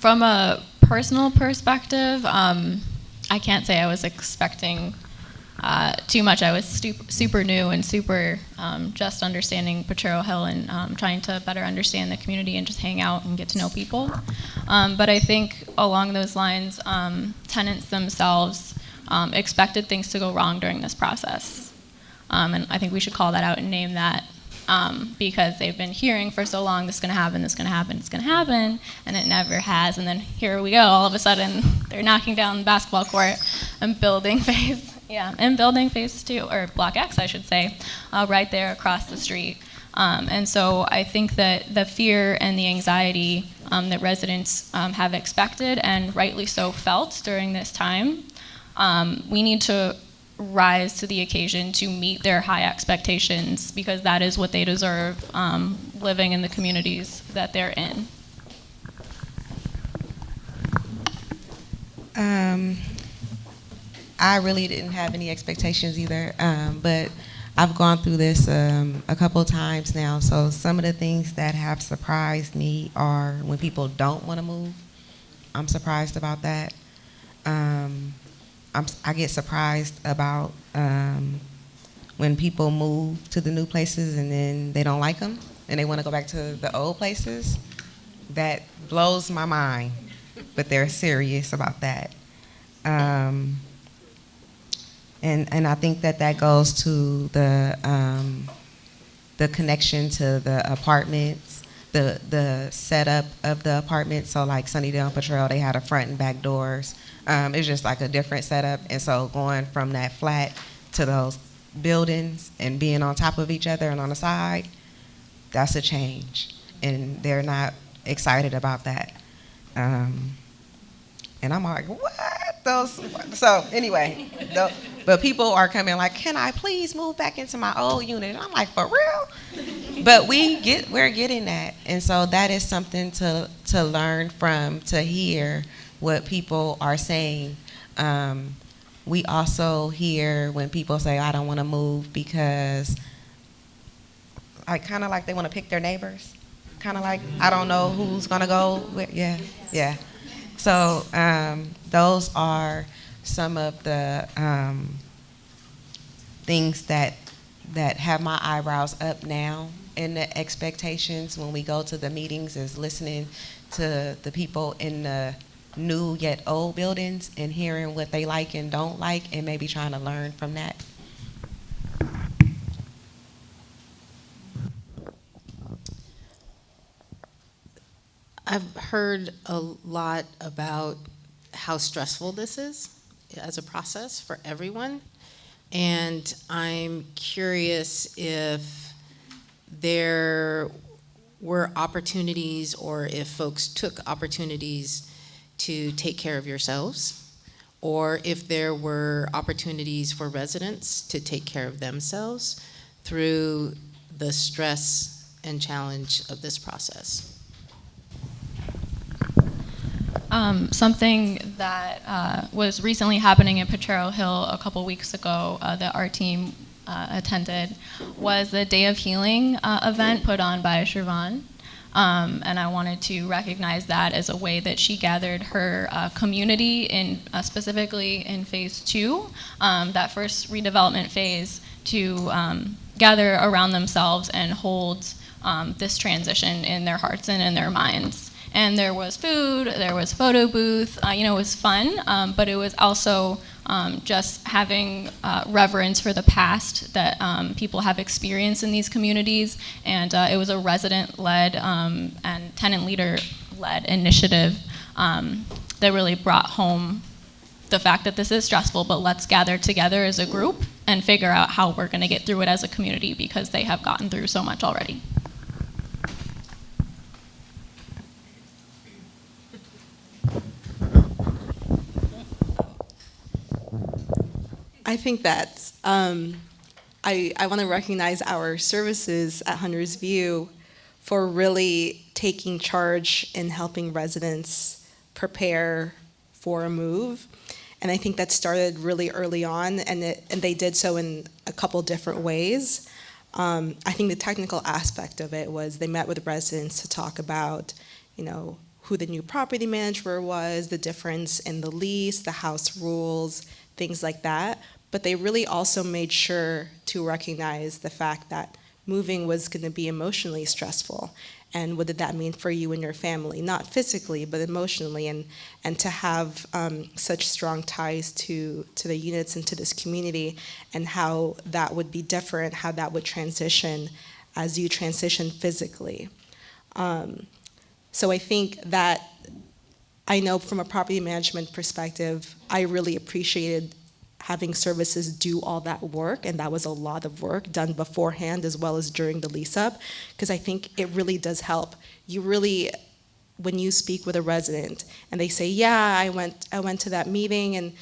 From a personal perspective, I can't say I was expecting too much. I was super new and super just understanding Potrero Hill and trying to better understand the community and just hang out and get to know people. But I think along those lines, tenants themselves expected things to go wrong during this process. And I think we should call that out and name that. Because they've been hearing for so long, this is going to happen, this is going to happen, it's going to happen, and it never has. And then here we go, all of a sudden, they're knocking down the basketball court and building phase 2, or Block X, I should say, right there across the street. And so I think that the fear and the anxiety that residents have expected, and rightly so felt during this time, we need to rise to the occasion to meet their high expectations, because that is what they deserve, living in the communities that they're in. I really didn't have any expectations either, but I've gone through this a couple of times now, so some of the things that have surprised me are when people don't want to move. I'm surprised about that. I get surprised about when people move to the new places and then they don't like them and they want to go back to the old places. That blows my mind, but they're serious about that. And I think that goes to the connection to the apartments, the setup of the apartment. So like Sunnydale and Potrero, they had a front and back doors. It's just like a different setup. And so going from that flat to those buildings and being on top of each other and on the side, that's a change. And they're not excited about that. And I'm like, what? So anyway, but people are coming like, can I please move back into my old unit? And I'm like, for real? But we're getting that. And so that is something to learn from, to hear what people are saying. We also hear when people say, I don't want to move because kind of like they want to pick their neighbors. Kind of like, I don't know who's going to go. Yeah. So those are some of the things that have my eyebrows up now. And the expectations when we go to the meetings is listening to the people in the new yet old buildings and hearing what they like and don't like, and maybe trying to learn from that. I've heard a lot about how stressful this is as a process for everyone. And I'm curious if there were opportunities, or if folks took opportunities to take care of yourselves, or if there were opportunities for residents to take care of themselves through the stress and challenge of this process. Something that was recently happening at Potrero Hill a couple weeks ago that our team attended was the Day of Healing event put on by Siobhan. And I wanted to recognize that as a way that she gathered her community in specifically in phase 2, that first redevelopment phase, to gather around themselves and hold this transition in their hearts and in their minds. And there was food, there was photo booth, it was fun, but it was also just having reverence for the past that people have experienced in these communities. And it was a resident-led and tenant leader-led initiative that really brought home the fact that this is stressful, but let's gather together as a group and figure out how we're gonna get through it as a community, because they have gotten through so much already. I think that I want to recognize our services at Hunter's View for really taking charge in helping residents prepare for a move. And I think that started really early on, and they did so in a couple different ways. I think the technical aspect of it was they met with residents to talk about, who the new property manager was, the difference in the lease, the house rules, things like that. But they really also made sure to recognize the fact that moving was going to be emotionally stressful. And what did that mean for you and your family? Not physically, but emotionally. And to have such strong ties to the units and to this community, and how that would be different, how that would transition as you transition physically. So I think that, I know from a property management perspective, I really appreciated having services do all that work, and that was a lot of work done beforehand as well as during the lease up, because I think it really does help. You really, when you speak with a resident and they say, yeah, I went to that meeting, and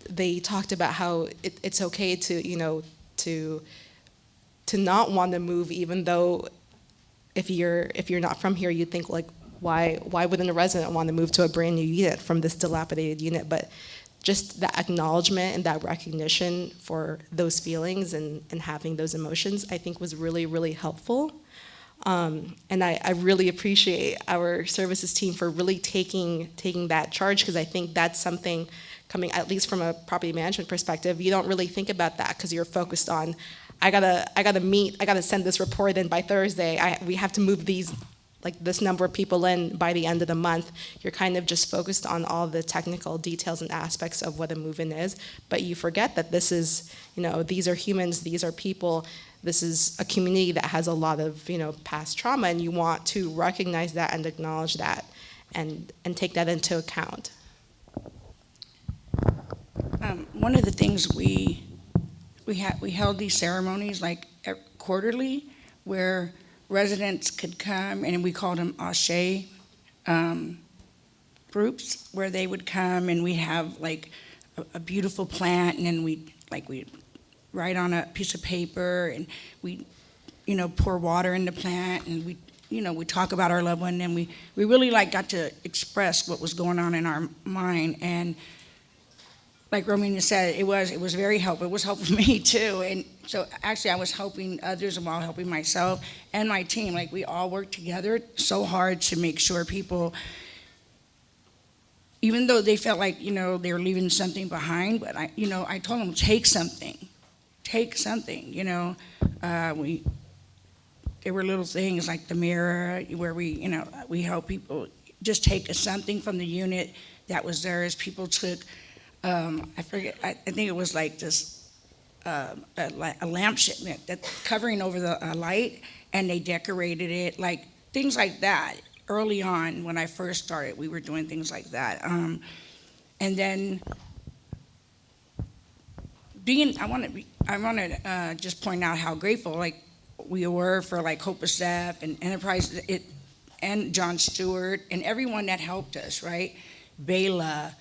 they talked about how it's okay to not want to move, even though if you're not from here, you'd think, like, why wouldn't a resident want to move to a brand new unit from this dilapidated unit? But just that acknowledgement and that recognition for those feelings and having those emotions, I think was really, really helpful. And I really appreciate our services team for really taking that charge, because I think that's something coming, at least from a property management perspective, you don't really think about that because you're focused on, I gotta send this report in by Thursday. We have to move these like this number of people in by the end of the month, you're kind of just focused on all the technical details and aspects of what a move-in is, but you forget that this is, these are humans, these are people, this is a community that has a lot of, past trauma, and you want to recognize that and acknowledge that and take that into account. One of the things we held these ceremonies like quarterly, where residents could come, and we called them Ashe groups, where they would come and we have like a beautiful plant, and then we'd write on a piece of paper, and we pour water in the plant, and we talk about our loved one, and we really got to express what was going on in our mind. And like Romina said, it was very helpful. It was helpful for me too. And so actually I was helping others while helping myself and my team. Like, we all worked together so hard to make sure people, even though they felt like, they were leaving something behind, but I told them, take something. There were little things like the mirror where we help people just take something from the unit that was theirs. People took, I forget, I think it was like this, a lamp shipment that covering over the light, and they decorated it, like things like that. Early on, when I first started, we were doing things like that. And then I want to just point out how grateful we were for Hope SF and Enterprise and John Stewart and everyone that helped us, right? Bela,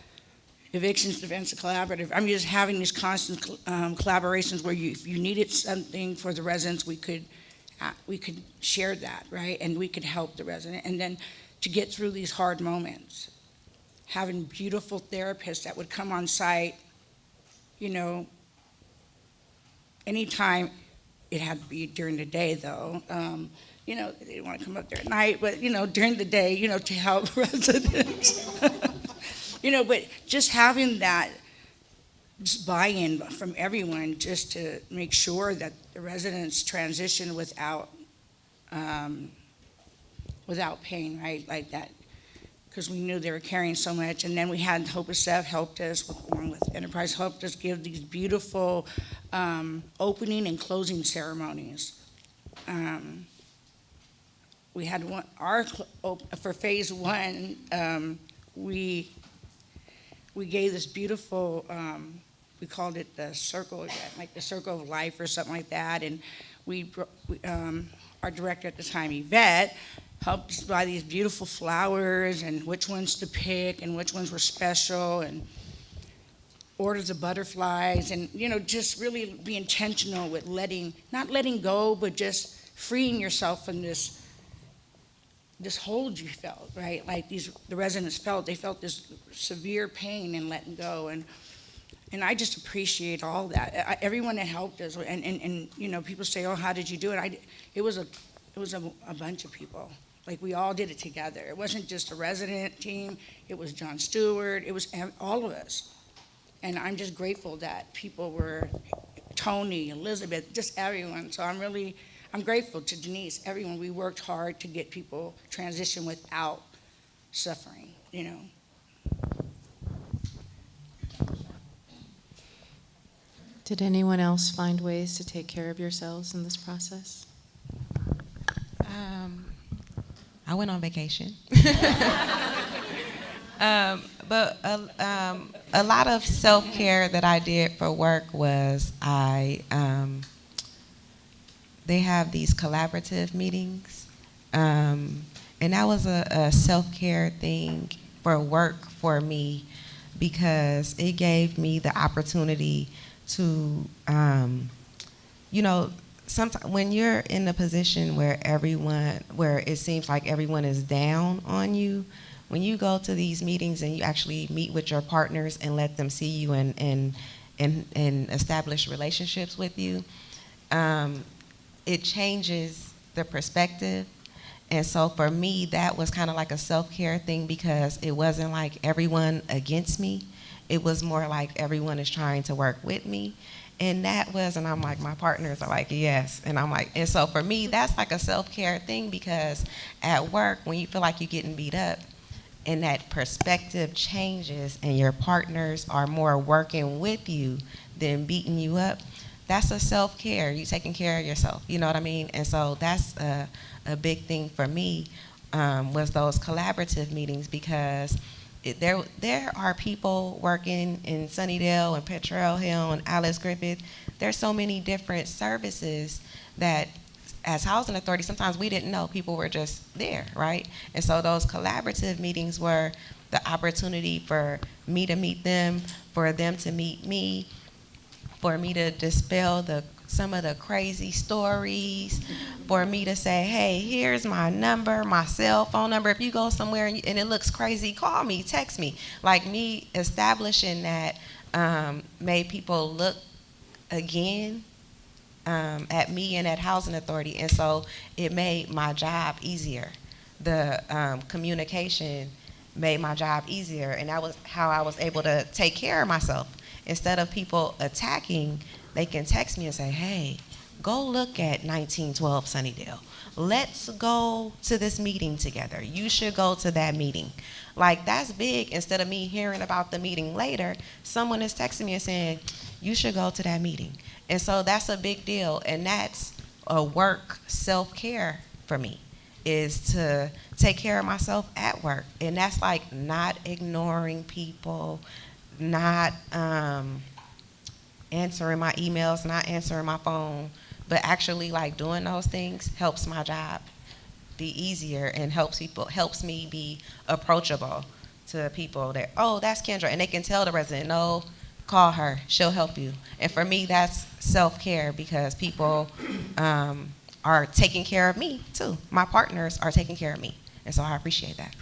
Evictions Defense Collaborative. I'm just having these constant collaborations where if you needed something for the residents, we could share that, right? And we could help the resident. And then to get through these hard moments, having beautiful therapists that would come on site, anytime. It had to be during the day, though. They didn't want to come up there at night, but during the day, to help residents. But just having that buy-in from everyone, just to make sure that the residents transition without pain, right? Like that, because we knew they were carrying so much. And then we had Hope SF helped us, along with Enterprise, helped us give these beautiful opening and closing ceremonies. We had for phase one, we gave this beautiful, we called it the circle, like the circle of life or something like that. And our director at the time, Yvette, helped us buy these beautiful flowers and which ones to pick and which ones were special, and orders of butterflies, and just really be intentional with not letting go, but just freeing yourself from this hold you felt, right? Like the residents felt this severe pain in letting go, and I just appreciate all that. Everyone that helped us, and people say, oh, how did you do it? It was a bunch of people. Like, we all did it together. It wasn't just a resident team. It was John Stewart. It was all of us. And I'm just grateful that people were, Tony, Elizabeth, just everyone. So I'm grateful to Denise, everyone. We worked hard to get people transition without suffering, Did anyone else find ways to take care of yourselves in this process? I went on vacation. But a lot of self-care that I did for work was they have these collaborative meetings, and that was a self-care thing for work for me, because it gave me the opportunity to, sometimes when you're in a position where it seems like everyone is down on you, when you go to these meetings and you actually meet with your partners and let them see you and establish relationships with you, it changes the perspective. And so for me, that was kind of like a self-care thing, because it wasn't like everyone against me. It was more like everyone is trying to work with me. And that was, and I'm like, my partners are like, yes. And I'm like, and so for me, that's like a self-care thing, because at work, when you feel like you're getting beat up, and that perspective changes and your partners are more working with you than beating you up, that's a self-care. You taking care of yourself, you know what I mean? And so that's a big thing for me, was those collaborative meetings, because there are people working in Sunnydale and Potrero Hill and Alice Griffith. There's so many different services that as housing authority, sometimes we didn't know people were just there, right? And so those collaborative meetings were the opportunity for me to meet them, for them to meet me, for me to dispel some of the crazy stories, for me to say, hey, here's my number, my cell phone number. If you go somewhere and it looks crazy, call me, text me. Like, me establishing that made people look again at me and at Housing Authority. And so it made my job easier. The communication made my job easier, and that was how I was able to take care of myself. Instead of people attacking, they can text me and say, hey, go look at 1912 Sunnydale. Let's go to this meeting together. You should go to that meeting. Like, that's big. Instead of me hearing about the meeting later, someone is texting me and saying, you should go to that meeting. And so that's a big deal, and that's a work self-care for me, is to take care of myself at work. And that's like not ignoring people, not answering my emails, not answering my phone, but actually like doing those things helps my job be easier and helps me be approachable to people that, oh, that's Kendra. And they can tell the resident, no, call her, she'll help you. And for me, that's self-care, because people are taking care of me too. My partners are taking care of me. And so I appreciate that.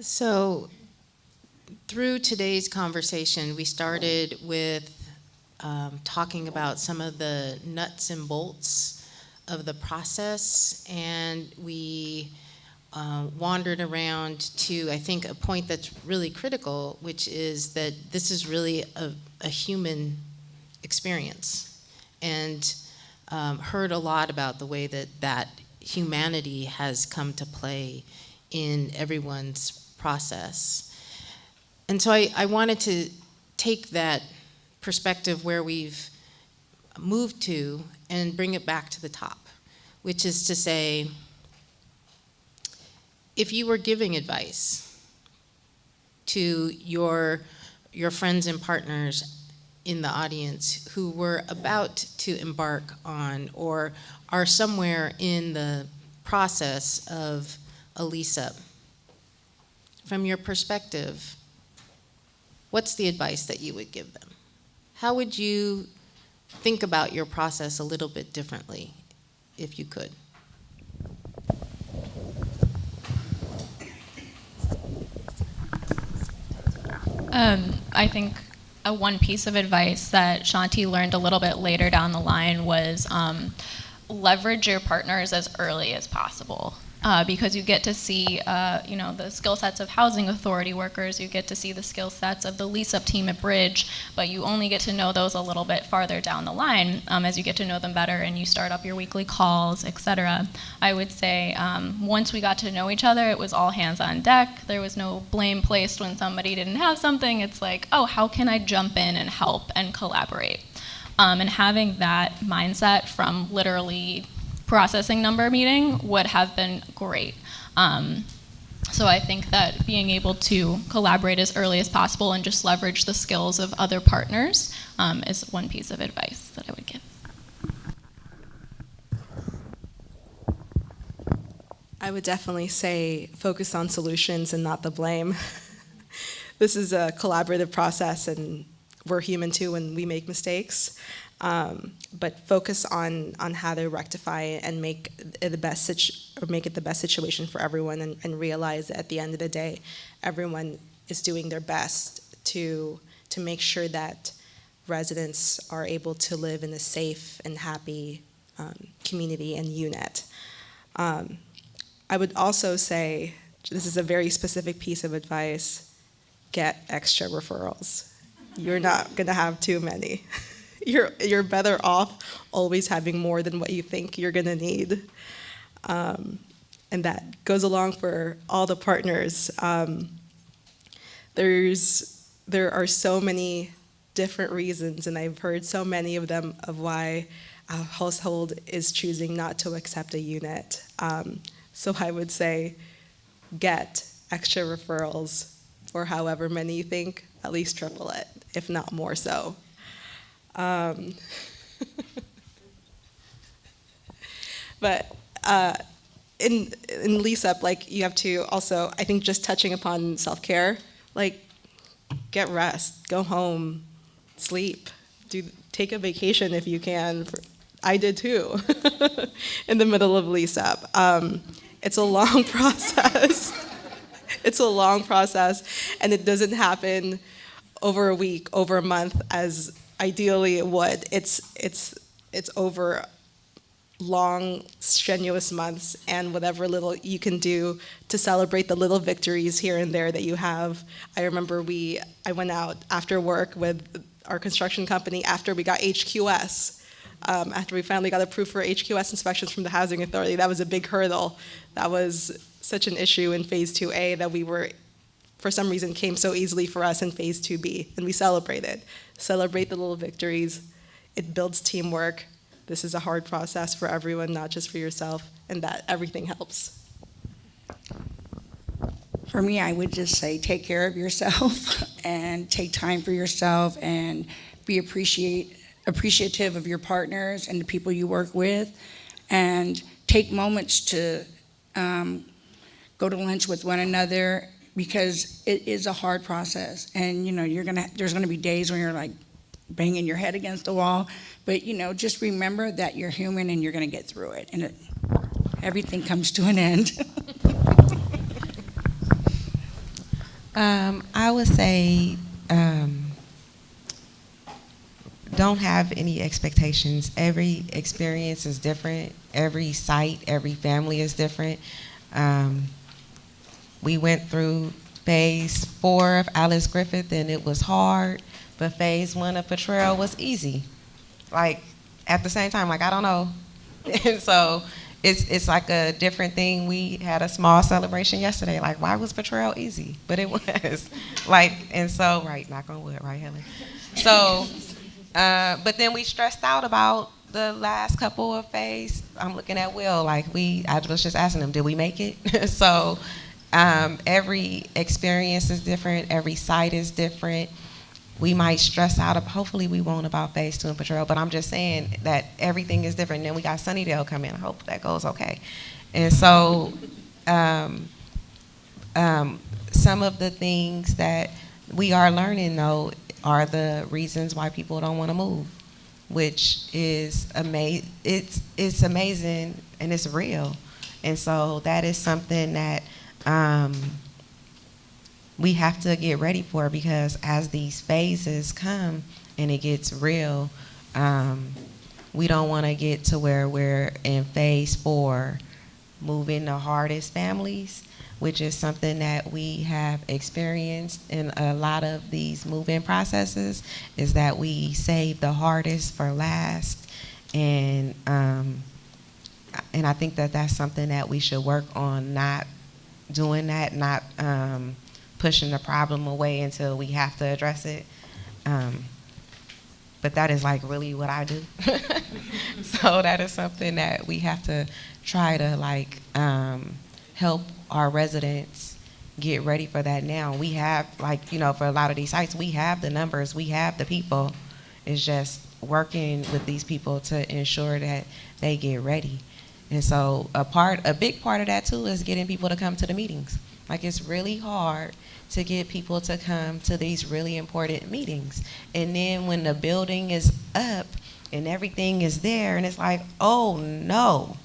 So through today's conversation, we started with talking about some of the nuts and bolts of the process, and we wandered around to, I think, a point that's really critical, which is that this is really a human experience, and heard a lot about the way that humanity has come to play in everyone's process. And so I wanted to take that perspective where we've moved to and bring it back to the top, which is to say, if you were giving advice to your friends and partners in the audience who were about to embark on or are somewhere in the process of a lease-up, from your perspective, what's the advice that you would give them? How would you think about your process a little bit differently, if you could? I think one piece of advice that Shanti learned a little bit later down the line was leverage your partners as early as possible. Because you get to see, the skill sets of housing authority workers, you get to see the skill sets of the lease-up team at Bridge, but you only get to know those a little bit farther down the line as you get to know them better and you start up your weekly calls, etc. I would say once we got to know each other, it was all hands on deck. There was no blame placed when somebody didn't have something. It's like, oh, how can I jump in and help and collaborate? And having that mindset from literally processing number meeting would have been great. So I think that being able to collaborate as early as possible and just leverage the skills of other partners is one piece of advice that I would give. I would definitely say focus on solutions and not the blame. This is a collaborative process, and we're human too when we make mistakes. But focus on how to rectify it and make it the best situation for everyone, and realize that at the end of the day, everyone is doing their best to make sure that residents are able to live in a safe and happy community and unit. I would also say, this is a very specific piece of advice, get extra referrals. You're not gonna have too many. You're better off always having more than what you think you're gonna need. And that goes along for all the partners. There are so many different reasons, and I've heard so many of them, of why a household is choosing not to accept a unit. So I would say get extra referrals for however many you think, at least triple it, if not more so. But in lease up, like, you have to also, I think, just touching upon self-care, like, get rest, go home, sleep, take a vacation if you can. I did too, in the middle of lease up. It's a long process. It's a long process, and it doesn't happen over a week, over a month, as ideally it would. It's over long, strenuous months, and whatever little you can do to celebrate the little victories here and there that you have. I remember I went out after work with our construction company after we got HQS. After we finally got approved for HQS inspections from the Housing Authority. That was a big hurdle. That was such an issue in Phase 2A that for some reason, came so easily for us in Phase 2B, and we celebrated. Celebrate the little victories. It builds teamwork. This is a hard process for everyone, not just for yourself, and that everything helps. For me, I would just say take care of yourself and take time for yourself and be appreciative of your partners and the people you work with, and take moments to go to lunch with one another, because it is a hard process. And there's gonna be days when you're like banging your head against the wall, but just remember that you're human and you're gonna get through it, and everything comes to an end. I would say don't have any expectations. Every experience is different. Every site, every family is different. We went through Phase 4 of Anne Griffith, and it was hard, but Phase 1 of Potrero was easy. Like, at the same time, like, I don't know. And so it's like a different thing. We had a small celebration yesterday. Like, why was Potrero easy? But it was. Like, and so, right, knock on wood, right, Helen? So, but then we stressed out about the last couple of Phase. I'm looking at Will, like, I was just asking him, did we make it? So every experience is different. Every site is different. We might stress out, hopefully we won't, about Phase 2 and Potrero, but I'm just saying that everything is different. And then we got Sunnydale come in. I hope that goes okay. And so some of the things that we are learning, though, are the reasons why people don't want to move, which is it's amazing and it's real. And so that is something that we have to get ready for, because as these phases come and it gets real, we don't want to get to where we're in Phase 4, moving the hardest families, which is something that we have experienced in a lot of these move-in processes, is that we save the hardest for last. And I think that that's something that we should work on, not doing that, not pushing the problem away until we have to address it. But that is like really what I do. So that is something that we have to try to like help our residents get ready for that now. We have, like, for a lot of these sites, we have the numbers, we have the people. It's just working with these people to ensure that they get ready. And so a big part of that too is getting people to come to the meetings. Like, it's really hard to get people to come to these really important meetings. And then when the building is up and everything is there, and it's like, oh no,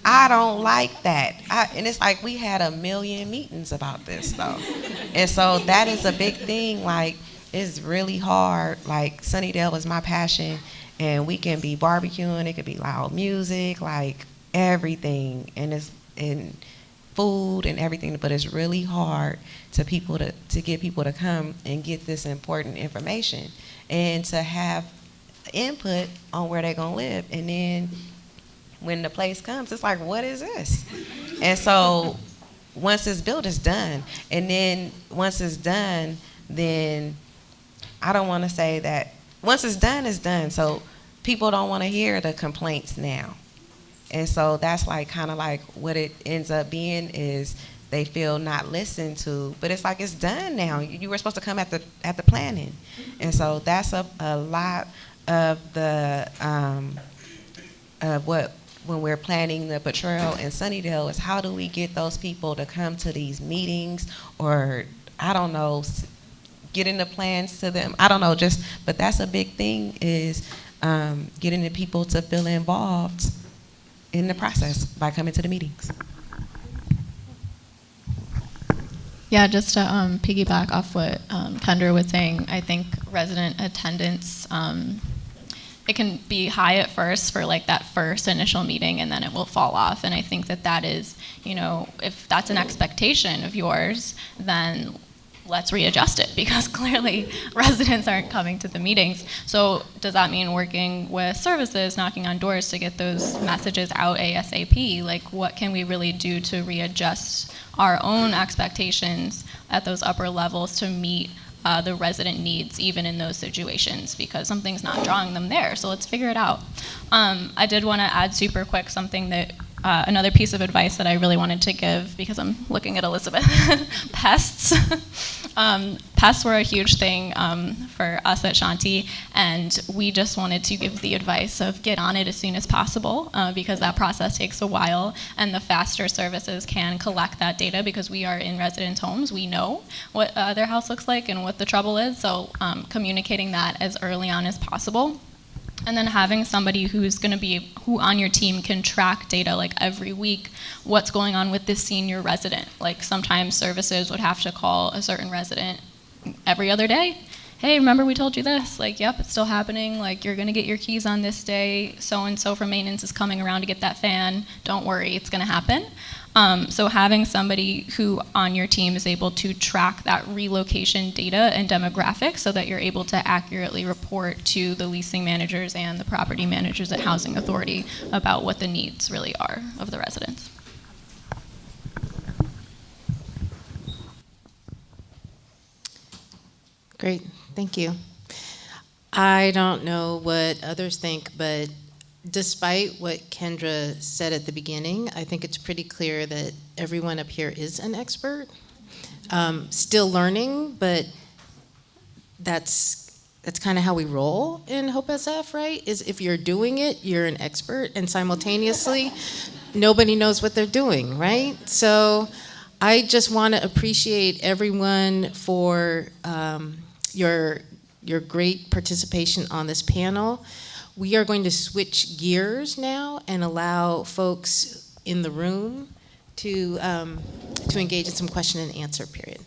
I don't like that. And it's like, we had 1 million meetings about this though. And so that is a big thing. Like, it's really hard. Like, Sunnydale is my passion, and we can be barbecuing, it could be loud music, like everything. And food and everything, but it's really hard to get people to come and get this important information and to have input on where they're gonna live. And then when the place comes, it's like, what is this? And so once it's built, it's done. And then once it's done, then I don't want to say that once it's done. So people don't want to hear the complaints now. And so that's like kind of like what it ends up being is they feel not listened to, but it's like it's done now. You were supposed to come at the planning. And so that's a lot of the of what when we're planning the Potrero and Sunnydale is how do we get those people to come to these meetings, or I don't know, getting the plans to them. I don't know, but that's a big thing is getting the people to feel involved in the process by coming to the meetings. Yeah, just to piggyback off what Kendra was saying, I think resident attendance, it can be high at first for like that first initial meeting, and then it will fall off. And I think that is, if that's an expectation of yours, then let's readjust it, because clearly residents aren't coming to the meetings. So does that mean working with services, knocking on doors to get those messages out ASAP? Like, what can we really do to readjust our own expectations at those upper levels to meet the resident needs, even in those situations, because something's not drawing them there. So let's figure it out. I did want to add super quick something that another piece of advice that I really wanted to give, because I'm looking at Elizabeth. Pests. Pests were a huge thing for us at Shanti, and we just wanted to give the advice of get on it as soon as possible, because that process takes a while, and the faster services can collect that data, because we are in residents' homes. We know what their house looks like and what the trouble is, so communicating that as early on as possible. And then having somebody who on your team can track data like every week, what's going on with this senior resident. Like sometimes services would have to call a certain resident every other day. Hey, remember we told you this? Like, yep, it's still happening. Like, you're gonna get your keys on this day. So-and-so from maintenance is coming around to get that fan. Don't worry, it's gonna happen. So having somebody who on your team is able to track that relocation data and demographics so that you're able to accurately report to the leasing managers and the property managers at Housing Authority about what the needs really are of the residents. Great, thank you. I don't know what others think, but despite what Kendra said at the beginning, I think it's pretty clear that everyone up here is an expert. Still learning, but that's kind of how we roll in Hope SF, right? Is if you're doing it, you're an expert, and simultaneously, nobody knows what they're doing, right? So I just want to appreciate everyone for your great participation on this panel. We are going to switch gears now and allow folks in the room to engage in some question and answer period.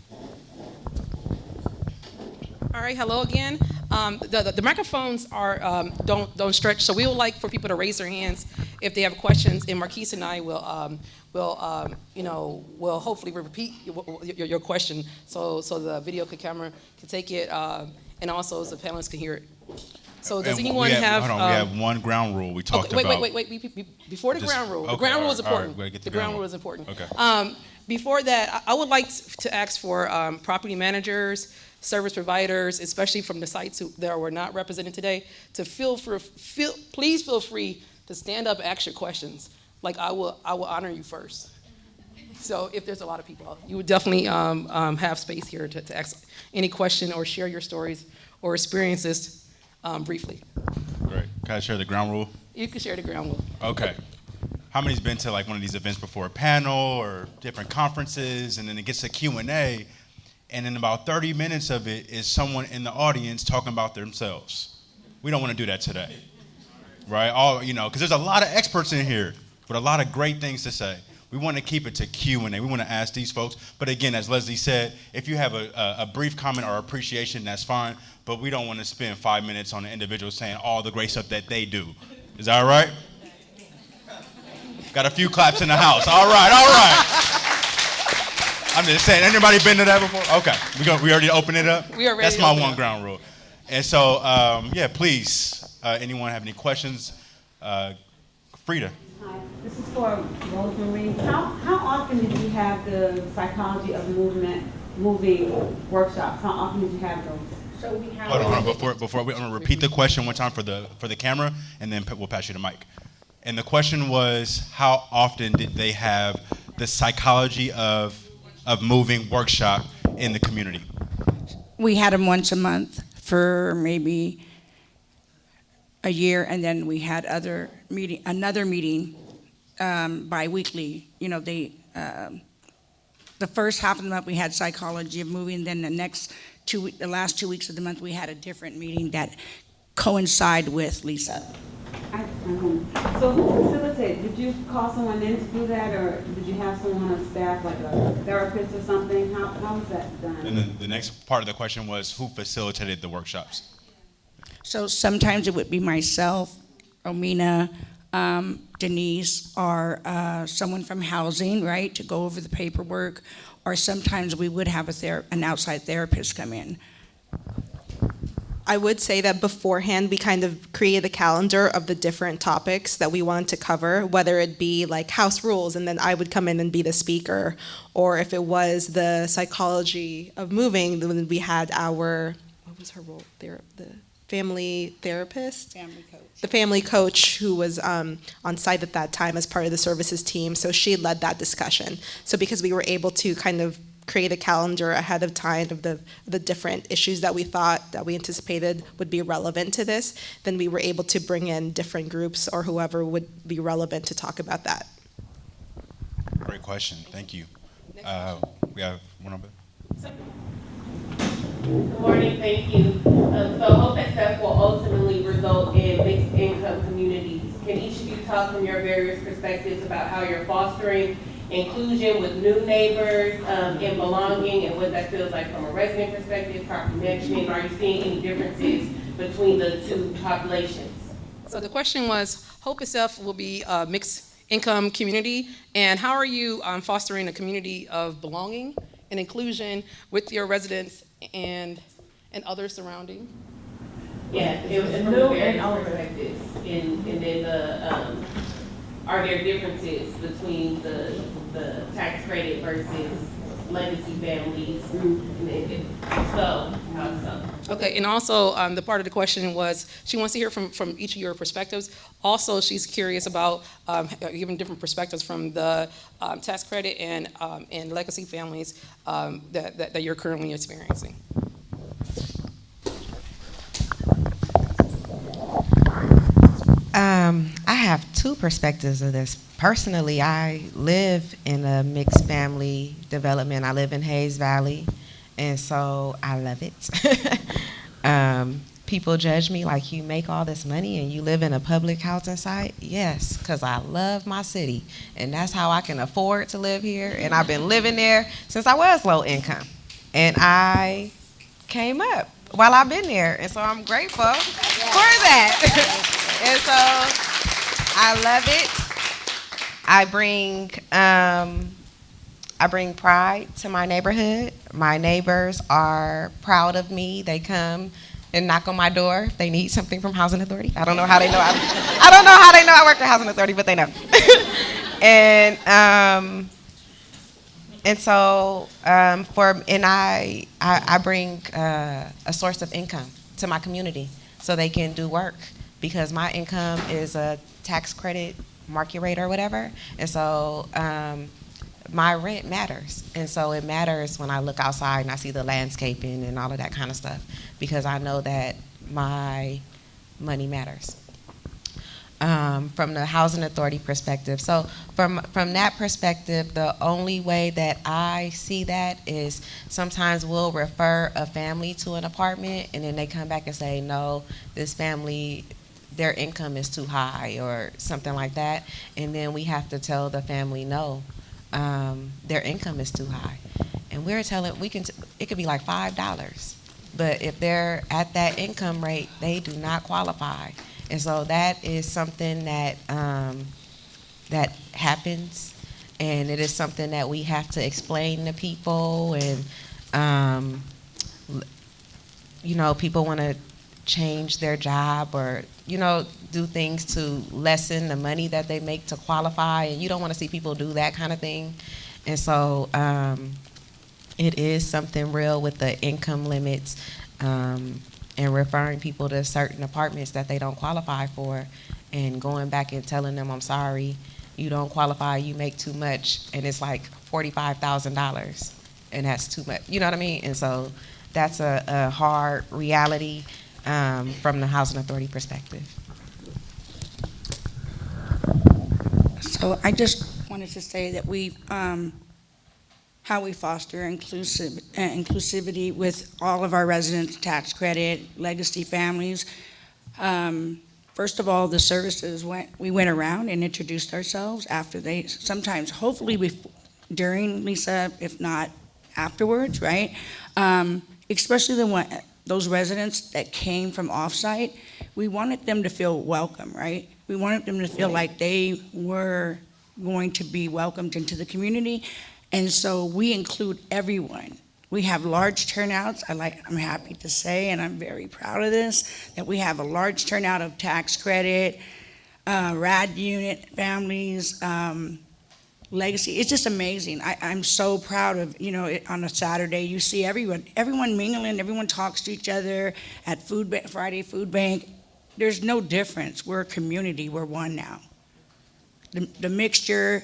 All right, hello again. The microphones are don't stretch, so we would like for people to raise their hands if they have questions, and Marquise and I will hopefully repeat your question, so the video camera can take it, and also so the panelists can hear it. So does anyone have? Hold on, we have one ground rule we talked about. Wait. Before the ground rule, okay, the ground rule is important. Right, the ground rule is important. Okay. Before that, I would like to ask for property managers, service providers, especially from the sites that were not represented today, to please feel free to stand up and ask your questions. Like I will honor you first. So if there's a lot of people, you would definitely have space here to ask any question or share your stories or experiences. Briefly. Great. Can I share the ground rule? You can share the ground rule. Okay. How many's been to like one of these events before, a panel or different conferences, and then it gets to Q&A, and in about 30 minutes of it is someone in the audience talking about themselves? We don't want to do that today, right? Because there's a lot of experts in here with a lot of great things to say. We want to keep it to Q&A. We want to ask these folks. But again, as Leslie said, if you have a brief comment or appreciation, that's fine. But we don't want to spend 5 minutes on an individual saying all the great stuff that they do. Is that all right? Got a few claps in the house. All right. I'm just saying, anybody been to that before? Okay, we already opened it up? We are ready That's to my open it one up. ground rule. And so, yeah, please, anyone have any questions? Frida. Hi, this is for Rosemarie. How often did you have the psychology of moving workshops? How often did you have those? So we have. Hold on, before I'm gonna repeat the question one time for the camera, and then we'll pass you the mic. And the question was, how often did they have the psychology of moving workshop in the community? We had them once a month for maybe a year, and then we had another meeting bi-weekly. You know, the first half of the month we had psychology of moving, then the last 2 weeks of the month we had a different meeting that coincided with Lisa. So who facilitated? Did you call someone in to do that, or did you have someone on staff, like a therapist or something? How was that done? And the next part of the question was, who facilitated the workshops? So sometimes it would be myself, Romina, Denise, or someone from housing, right, to go over the paperwork, or sometimes we would have an outside therapist come in. I would say that beforehand, we kind of created a calendar of the different topics that we wanted to cover, whether it be like house rules, and then I would come in and be the speaker, or if it was the psychology of moving, then we had what was her role there? The family therapist? Family coach. The family coach who was on site at that time as part of the services team, so she led that discussion. So because we were able to kind of create a calendar ahead of time of the different issues that we thought, that we anticipated would be relevant to this, then we were able to bring in different groups or whoever would be relevant to talk about that. Great question, thank you. We have one over there. Good morning, thank you. So Hope SF will ultimately result in mixed income communities. Can each of you talk from your various perspectives about how you're fostering inclusion with new neighbors and belonging, and what that feels like from a resident perspective, property management? Are you seeing any differences between the two populations? So the question was, Hope itself will be a mixed income community, and how are you fostering a community of belonging and inclusion with your residents and others surrounding? Yeah, it was from the various perspectives, and then are there differences between the tax credit versus legacy families? So, how so? Okay, and also the part of the question was, she wants to hear from each of your perspectives. Also, she's curious about giving different perspectives from the tax credit and legacy families that you're currently experiencing. I have two perspectives of this. Personally, I live in a mixed family development. I live in Hayes Valley, and so I love it. People judge me like, you make all this money and you live in a public housing site? Yes, because I love my city, and that's how I can afford to live here, and I've been living there since I was low income, and I came up while I've been there, and so I'm grateful for that. And so I love it. I bring pride to my neighborhood. My neighbors are proud of me. They come and knock on my door if they need something from Housing Authority. I don't know how they know. I don't know how they know I work at Housing Authority, but they know. I bring a source of income to my community so they can do work, because my income is a tax credit market rate or whatever, and so my rent matters, and so it matters when I look outside and I see the landscaping and all of that kind of stuff, because I know that my money matters. From the Housing Authority perspective, so from that perspective, the only way that I see that is sometimes we'll refer a family to an apartment, and then they come back and say, no, this family, their income is too high or something like that, and then we have to tell the family, no, their income is too high, and we're telling it could be like $5, but if they're at that income rate, they do not qualify, and so that is something that that happens, and it is something that we have to explain to people, and people want to change their job or do things to lessen the money that they make to qualify, and you don't want to see people do that kind of thing. And so it is something real with the income limits, and referring people to certain apartments that they don't qualify for, and going back and telling them, I'm sorry, you don't qualify, you make too much, and it's like $45,000, and that's too much, you know what I mean? And so that's a hard reality from the Housing Authority perspective. So I just wanted to say that how we foster inclusivity with all of our residents, tax credit, legacy families. First of all, the services we went around and introduced ourselves after sometimes, hopefully during Lisa, if not afterwards, right? Especially those residents that came from offsite, we wanted them to feel welcome, right? We wanted them to feel like they were going to be welcomed into the community. And so we include everyone. We have large turnouts. I'm happy to say, and I'm very proud of this, that we have a large turnout of tax credit, RAD unit families, legacy. It's just amazing. I'm so proud of, on a Saturday, you see everyone mingling, everyone talks to each other at Friday Food Bank. There's no difference. We're a community. We're one now. The mixture,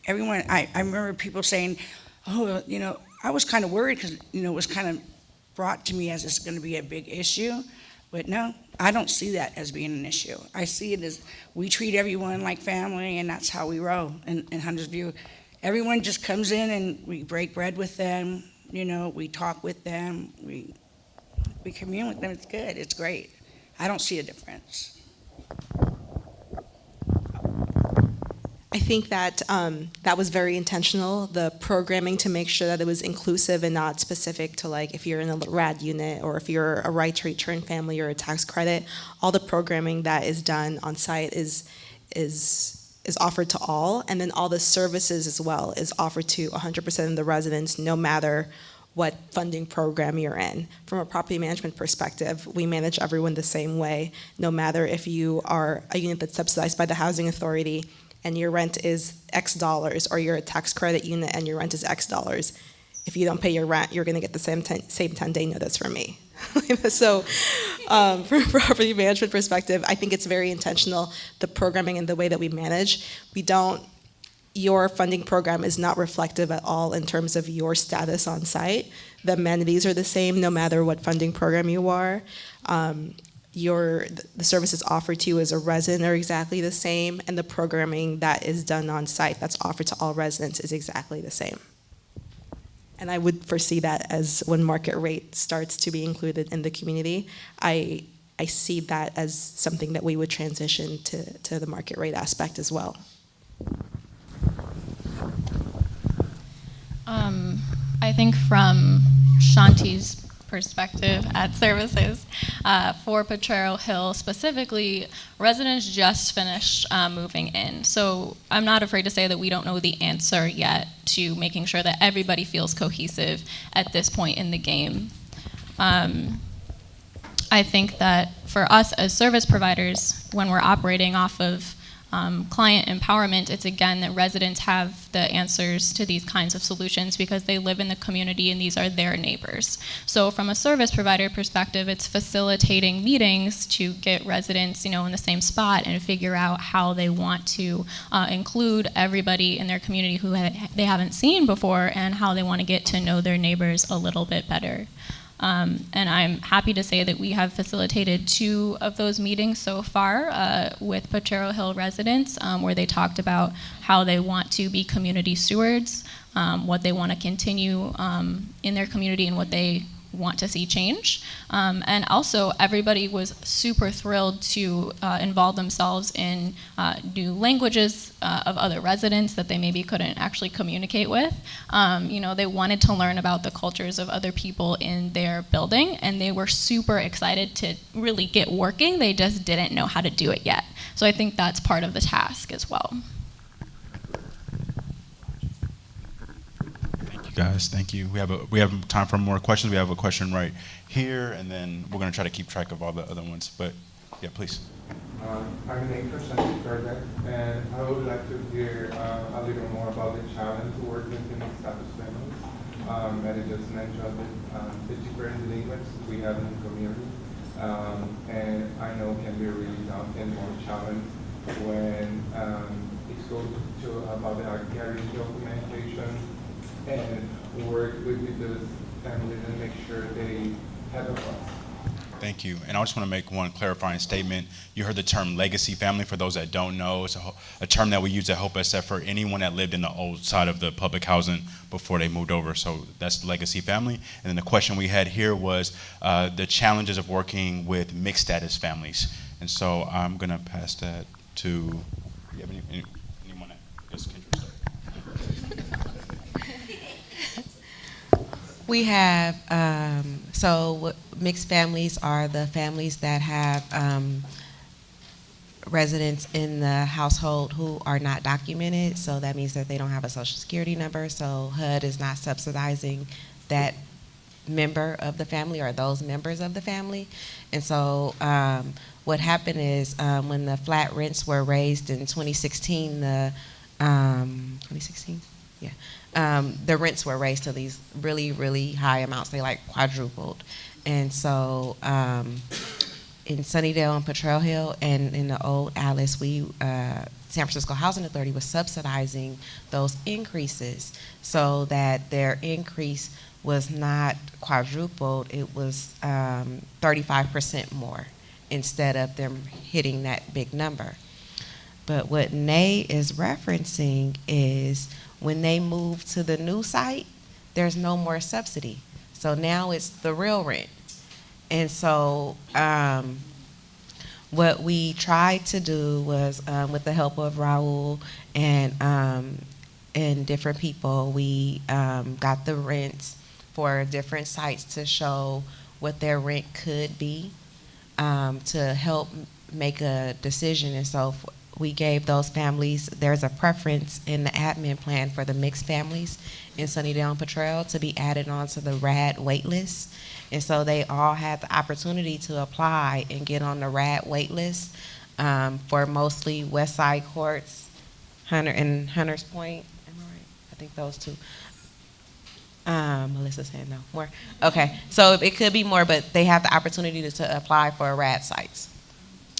everyone, I remember people saying, oh, I was kind of worried because, it was kind of brought to me as it's going to be a big issue. But no, I don't see that as being an issue. I see it as we treat everyone like family, and that's how we roll in Hunter's View. Everyone just comes in and we break bread with them, we talk with them, we commune with them. It's good, it's great. I don't see a difference. I think that that was very intentional, the programming to make sure that it was inclusive and not specific to like if you're in a RAD unit or if you're a right to return family or a tax credit. All the programming that is done on site is offered to all, and then all the services as well is offered to 100% of the residents, no matter what funding program you're in. From a property management perspective, we manage everyone the same way, no matter if you are a unit that's subsidized by the Housing Authority and your rent is X dollars, or you're a tax credit unit and your rent is X dollars. If you don't pay your rent, you're gonna get the same 10-day notice from me. So from a property management perspective, I think it's very intentional, the programming and the way that we manage. Your funding program is not reflective at all in terms of your status on site. The amenities are the same no matter what funding program you are. The services offered to you as a resident are exactly the same, and the programming that is done on site that's offered to all residents is exactly the same. And I would foresee that as when market rate starts to be included in the community, I see that as something that we would transition to the market rate aspect as well. I think from Shanti's perspective at services, for Potrero Hill specifically, residents just finished moving in. So I'm not afraid to say that we don't know the answer yet to making sure that everybody feels cohesive at this point in the game. I think that for us as service providers, when we're operating off of client empowerment, it's again that residents have the answers to these kinds of solutions because they live in the community and these are their neighbors. So from a service provider perspective, it's facilitating meetings to get residents, in the same spot and figure out how they want to include everybody in their community who they haven't seen before and how they want to get to know their neighbors a little bit better. And I'm happy to say that we have facilitated 2 of those meetings so far with Potrero Hill residents, where they talked about how they want to be community stewards, what they want to continue in their community and what they want to see change. And also everybody was super thrilled to involve themselves in new languages of other residents that they maybe couldn't actually communicate with. They wanted to learn about the cultures of other people in their building, and they were super excited to really get working. They just didn't know how to do it yet. So I think that's part of the task as well. guys. Thank you. We have time for more questions. We have a question right here, and then we're going to try to keep track of all the other ones. But yeah, please. I'm an acre centric project, and I would like to hear a little more about the challenge working with mixed status families. Mady just mentioned the different delinquents we have in the community, and I know it can be really daunting or challenge when it goes to about the guarantee documentation and work with those families and make sure they have a process. Thank you. And I just want to make one clarifying statement. You heard the term legacy family. For those that don't know, it's a term that we use at Hope SF for anyone that lived in the old side of the public housing before they moved over. So that's legacy family. And then the question we had here was the challenges of working with mixed status families. And so I'm going to pass that to, you have anyone that, yes, Kendra, start. We have, mixed families are the families that have residents in the household who are not documented. So that means that they don't have a social security number. So HUD is not subsidizing that member of the family or those members of the family. And so what happened is when the flat rents were raised in 2016, the rents were raised to these really, really high amounts. They like quadrupled. And so in Sunnydale and Potrero Hill and in the old Alice, San Francisco Housing Authority was subsidizing those increases so that their increase was not quadrupled, it was 35% more instead of them hitting that big number. But what Nay is referencing is when they move to the new site, there's no more subsidy. So now it's the real rent. And so what we tried to do was, with the help of Raul and different people, we got the rents for different sites to show what their rent could be to help make a decision. And so we gave those families, there's a preference in the admin plan for the mixed families in Sunnydale and Potrero to be added onto the RAD wait list. And so they all had the opportunity to apply and get on the RAD wait list for mostly West Side Courts, Hunters Point. Am I right? I think those two. Melissa's saying no more. Okay, so it could be more, but they have the opportunity to apply for RAD sites.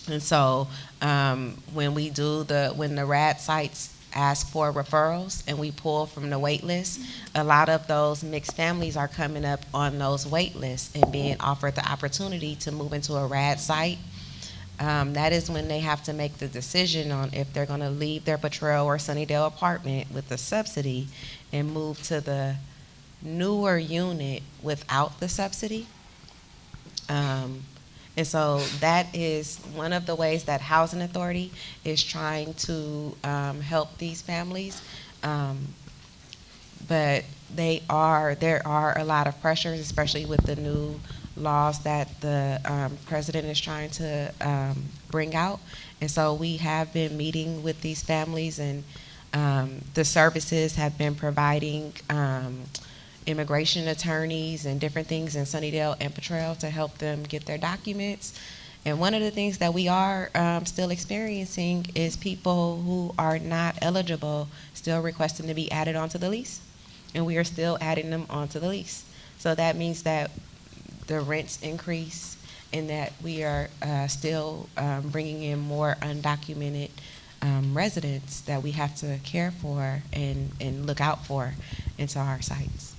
And so when the RAD sites ask for referrals and we pull from the wait list, a lot of those mixed families are coming up on those wait lists and being offered the opportunity to move into a RAD site. That is when they have to make the decision on if they're going to leave their Potrero or Sunnydale apartment with the subsidy and move to the newer unit without the subsidy. And so that is one of the ways that Housing Authority is trying to help these families. But there are a lot of pressures, especially with the new laws that the president is trying to bring out. And so we have been meeting with these families, and the services have been providing immigration attorneys and different things in Sunnydale and Potrero to help them get their documents. And one of the things that we are still experiencing is people who are not eligible still requesting to be added onto the lease. And we are still adding them onto the lease. So that means that the rents increase and that we are still bringing in more undocumented residents that we have to care for and look out for into our sites.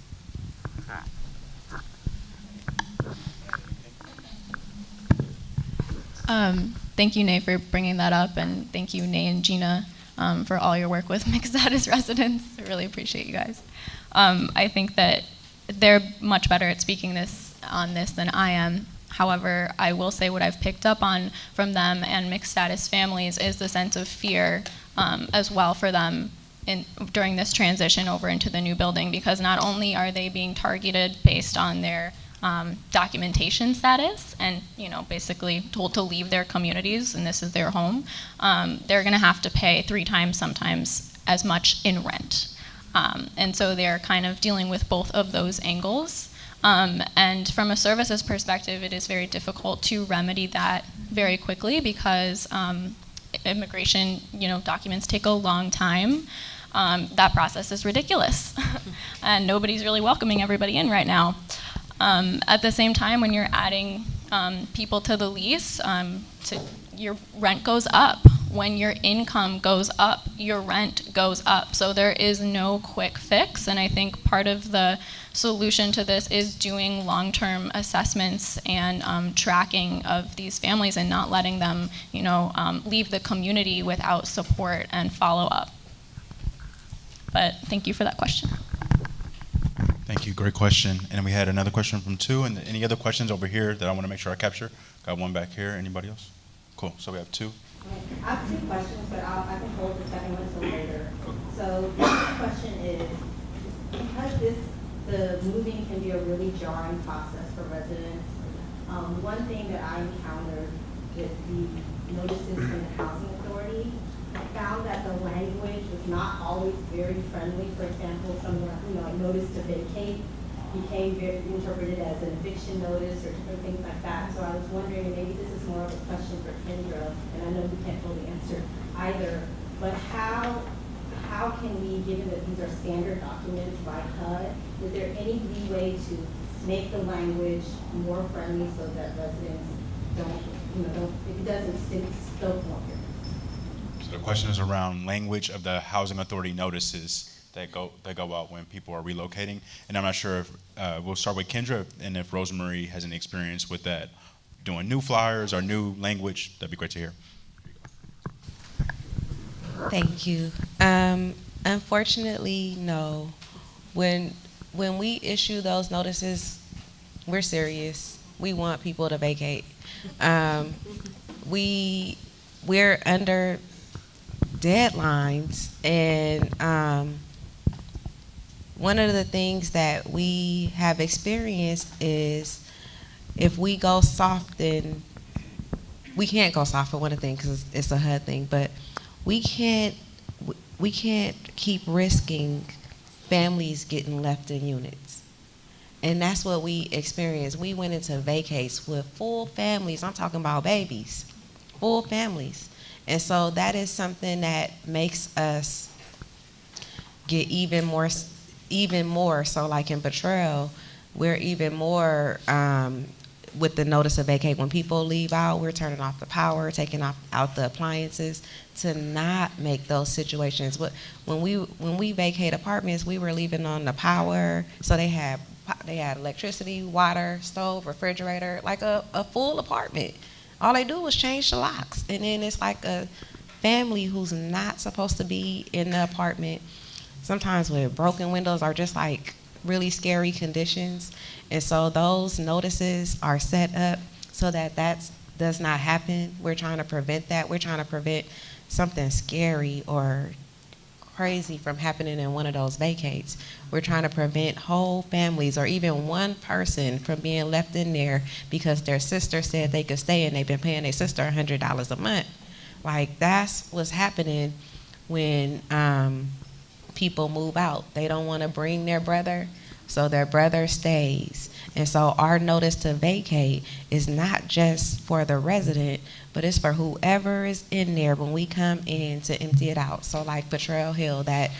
Thank you, Nay, for bringing that up, and thank you, Nay and Gina, for all your work with mixed status residents. I really appreciate you guys. I think that they're much better at speaking on this than I am. However, I will say what I've picked up on from them and mixed status families is the sense of fear as well for them during this transition over into the new building, because not only are they being targeted based on their documentation status and basically told to leave their communities and this is their home, they're going to have to pay 3 times sometimes as much in rent. And so they're kind of dealing with both of those angles. And from a services perspective, it is very difficult to remedy that very quickly because immigration, documents take a long time. That process is ridiculous, and nobody's really welcoming everybody in right now. At the same time, when you're adding people to the lease, your rent goes up. When your income goes up, your rent goes up. So there is no quick fix, and I think part of the solution to this is doing long-term assessments and tracking of these families and not letting them, leave the community without support and follow-up. But thank you for that question. Thank you, great question. And we had another question from two, and any other questions over here that I want to make sure I capture? Got one back here, anybody else? Cool, so we have two. I have two questions, but I can hold the second one till later. So the first question is, because the moving can be a really jarring process for residents, one thing that I encountered with the notices from the Housing Authority, I found that the language was not always very friendly. For example, somewhere, like notice to vacate became very interpreted as an eviction notice or different things like that. So I was wondering, and maybe this is more of a question for Kendra, and I know we can't fully answer either, but how can we, given that these are standard documents by HUD, is there any leeway to make the language more friendly so that residents don't, if it doesn't still come up here? So the question is around language of the Housing Authority notices that go out when people are relocating. And I'm not sure if, we'll start with Kendra, and if Rosemarie has any experience with that, doing new flyers or new language, that'd be great to hear. Thank you. Unfortunately, no. When we issue those notices, we're serious. We want people to vacate. We're under deadlines, and one of the things that we have experienced is if we go soft, then we can't go soft for one thing because it's a HUD thing, but we can't keep risking families getting left in units. And that's what we experienced. We went into vacates with full families. I'm talking about babies, full families. And so that is something that makes us get even more. So like in Potrero, we're even more with the notice of vacate. When people leave out, we're turning off the power, taking out the appliances to not make those situations. When we vacate apartments, we were leaving on the power, so they had electricity, water, stove, refrigerator, like a full apartment. All they do was change the locks, and then it's like a family who's not supposed to be in the apartment, sometimes with broken windows or just like really scary conditions. And so those notices are set up so that does not happen. We're trying to prevent that. We're trying to prevent something scary or crazy from happening in one of those vacates. We're trying to prevent whole families or even one person from being left in there because their sister said they could stay and they've been paying their sister $100 a month. Like, that's what's happening when people move out. They don't want to bring their brother, so their brother stays. And so our notice to vacate is not just for the resident, but it's for whoever is in there when we come in to empty it out. So like Potrero Hill, that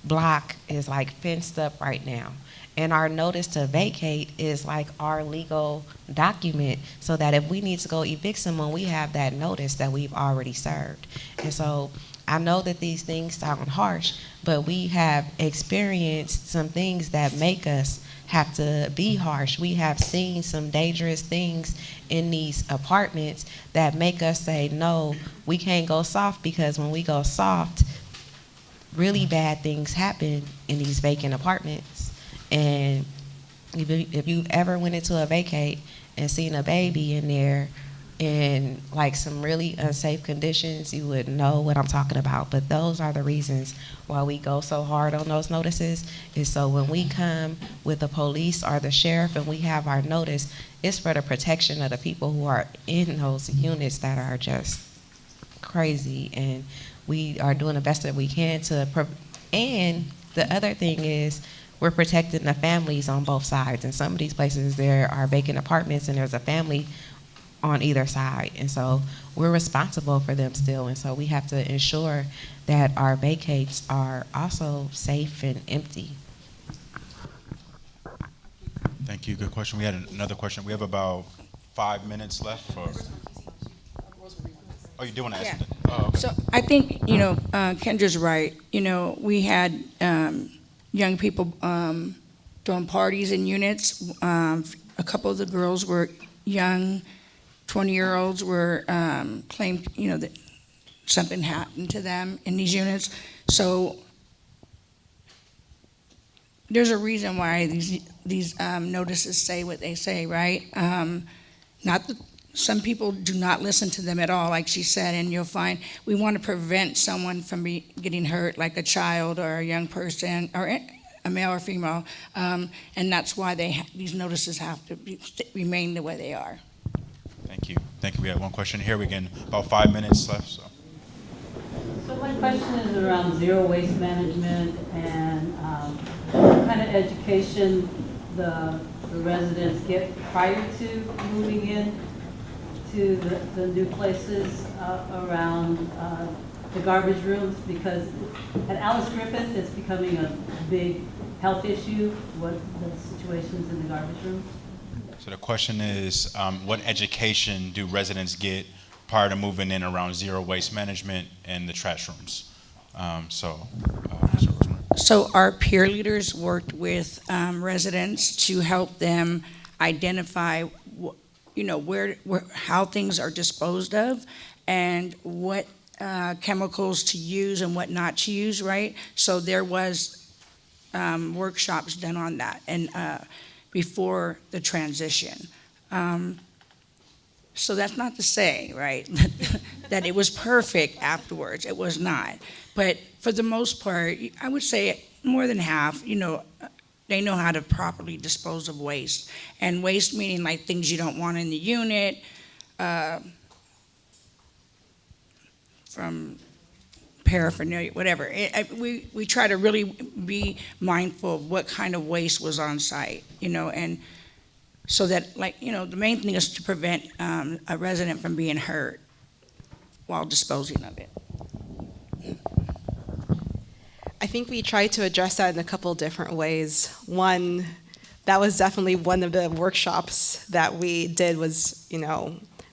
block is like fenced up right now. And our notice to vacate is like our legal document so that if we need to go evict someone, we have that notice that we've already served. And so I know that these things sound harsh, but we have experienced some things that make us have to be harsh. We have seen some dangerous things in these apartments that make us say, no, we can't go soft, because when we go soft, really bad things happen in these vacant apartments. And if you ever went into a vacate and seen a baby in there in like some really unsafe conditions, you would know what I'm talking about. But those are the reasons why we go so hard on those notices, is so when we come with the police or the sheriff and we have our notice, it's for the protection of the people who are in those units that are just crazy. And we are doing the best that we can to, and The other thing is we're protecting the families on both sides. In some of these places, there are vacant apartments and there's a family on either side. And so we're responsible for them still. And so we have to ensure that our vacates are also safe and empty. Thank you. Good question. We had another question. We have about 5 minutes left for. Oh, you do want to ask Yeah. something? Oh, okay. So I think, Kendra's right. We had young people throwing parties in units. A couple of the girls were young, 20-year-olds were claimed, that something happened to them in these units. So there's a reason why these notices say what they say, right? Not that some people do not listen to them at all, like she said, and you'll find we want to prevent someone from getting hurt, like a child or a young person, or a male or female, and that's why these notices have to remain the way they are. Thank you. Thank you. We have one question here. We get about 5 minutes left. So my question is around zero waste management and what kind of education the residents get prior to moving in to the new places around the garbage rooms, because at Alice Griffith it's becoming a big health issue, what the situations in the garbage rooms. So the question is, what education do residents get prior to moving in around zero waste management and the trash rooms? So our peer leaders worked with residents to help them identify, how things are disposed of, and what chemicals to use and what not to use. Right. So there was workshops done on that, and before the transition. So that's not to say, right, that it was perfect afterwards. It was not. But for the most part, I would say more than half, they know how to properly dispose of waste. And waste meaning like things you don't want in the unit, from paraphernalia, whatever. We try to really be mindful of what kind of waste was on site, and so that, the main thing is to prevent a resident from being hurt while disposing of it. I think we tried to address that in a couple different ways. One, that was definitely one of the workshops that we did was,